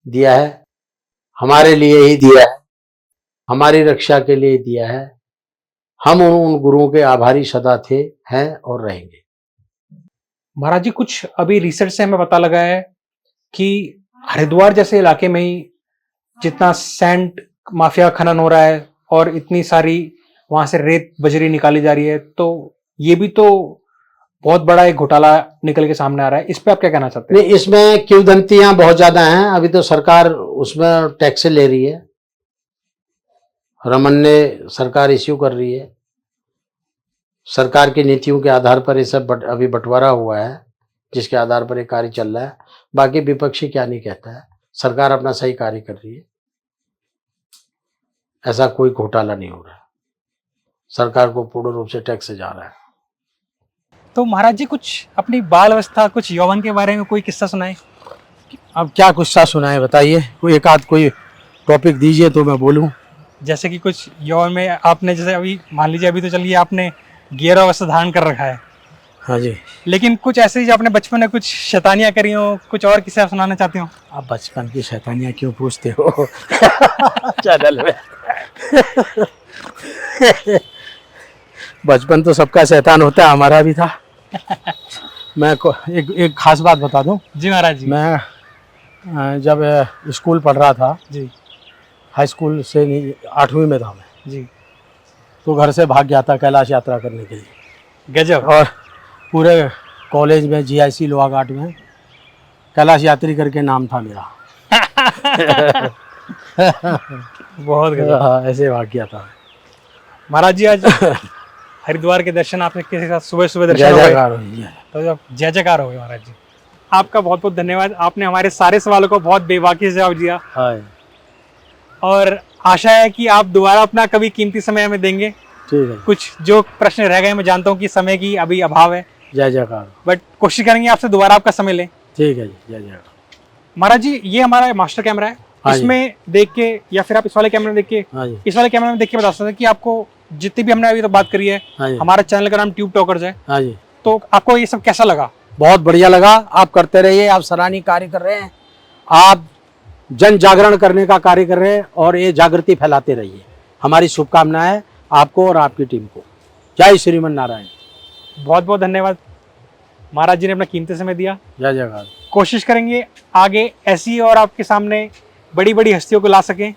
दिया है, हमारे लिए ही दिया है, हमारी रक्षा के लिए दिया है। हम उन गुरुओं के आभारी सदा थे, हैं और रहेंगे। महाराज जी, कुछ अभी रिसर्च से हमें पता लगा है कि हरिद्वार जैसे इलाके में ही जितना सैंड माफिया खनन हो रहा है और इतनी सारी वहां से रेत बजरी निकाली जा रही है, तो ये भी तो बहुत बड़ा एक घोटाला निकल के सामने आ रहा है। इस पे आप क्या कहना चाहते हैं? नहीं, इसमें किंवदंतियां बहुत ज्यादा हैं। अभी तो सरकार उसमें टैक्स ले रही है, रमन्य सरकार इश्यू कर रही है। सरकार की नीतियों के आधार पर ये सब अभी बंटवारा हुआ है, जिसके आधार पर ये कार्य चल रहा है। बाकी विपक्षी क्या नहीं कहता है, सरकार अपना सही कार्य कर रही है, ऐसा कोई घोटाला नहीं हो रहा है। सरकार को पूर्ण रूप से टैक्स जा रहा है। तो महाराज जी, कुछ अपनी बाल अवस्था, कुछ यौवन के बारे में कोई किस्सा सुनाए। अब क्या किस्सा सुनाए बताइए, कोई एक आध कोई टॉपिक दीजिए तो मैं बोलूं। जैसे कि कुछ यौवन में आपने, जैसे अभी मान लीजिए अभी तो चलिए आपने गियर अवस्था धारण कर रखा है, हाँ जी, लेकिन कुछ ऐसे ही जो आपने बचपन में कुछ शैतानियां करी हो, कुछ और किस्से आप सुनाना चाहते हो? आप बचपन की शैतानियां क्यों पूछते हो चैनल में बचपन तो सबका शैतान होता है, हमारा भी था। मैं एक खास बात बता दूं। जी महाराज जी। मैं जब स्कूल पढ़ रहा था जी, हाई स्कूल से 8वीं में था मैं जी, तो घर से भाग गया था कैलाश यात्रा करने के लिए। गजब। और पूरे कॉलेज में GIC लोहाघाट में कैलाश यात्री करके नाम था मेरा बहुत गजब। हाँ, ऐसे भाग गया था। महाराज जी आज हरिद्वार के दर्शन आपके साथ सुबह सुबह दर्शन जय हो गए, जयकार हो जी। तो जय जयकार हो गए महाराज जी। आपका बहुत बहुत धन्यवाद, आपने हमारे सारे सवालों को बहुत बेबाकी से जवाब दिया हाँ और आशा है कि आप दोबारा अपना कभी कीमती समय हमें देंगे। ठीक है। कुछ जो प्रश्न रह गए मैं जानता हूँ कि समय की अभी अभाव है, जय जयकार। बट कोशिश करेंगे आपसे दोबारा आपका समय लें। ठीक है जी, जय जयकार। महाराज जी ये हमारा मास्टर कैमरा है, हाँ जी। इसमें देख के या फिर आप इस वाले कैमरे में देख के, हाँ जी, इस वाले कैमरे में देख के बता सकते हैं कि आपको जितनी भी हमने अभी तक बात करी है, हाँ जी, हमारा चैनल का नाम ट्यूब टॉकर्स है, हाँ जी। तो आपको ये सब कैसा लगा? बहुत बढ़िया लगा, आप करते रहिए, आप सराहनीय कार्य कर रहे हैं, आप जन जागरण करने का कार्य कर रहे हैं और ये जागृति फैलाते रहिए। हमारी शुभकामनाएं आपको और आपकी टीम को। जय श्रीमन नारायण। बहुत बहुत धन्यवाद, महाराज जी ने अपना कीमती समय दिया। जय जयकार। कोशिश करेंगे आगे ऐसी और आपके सामने बड़ी बड़ी हस्तियों को ला सकें।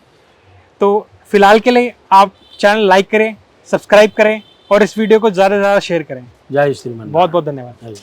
तो फिलहाल के लिए आप चैनल लाइक करें, सब्सक्राइब करें और इस वीडियो को ज़्यादा से ज़्यादा शेयर करें। जय श्रीमन। बहुत बहुत धन्यवाद। जय।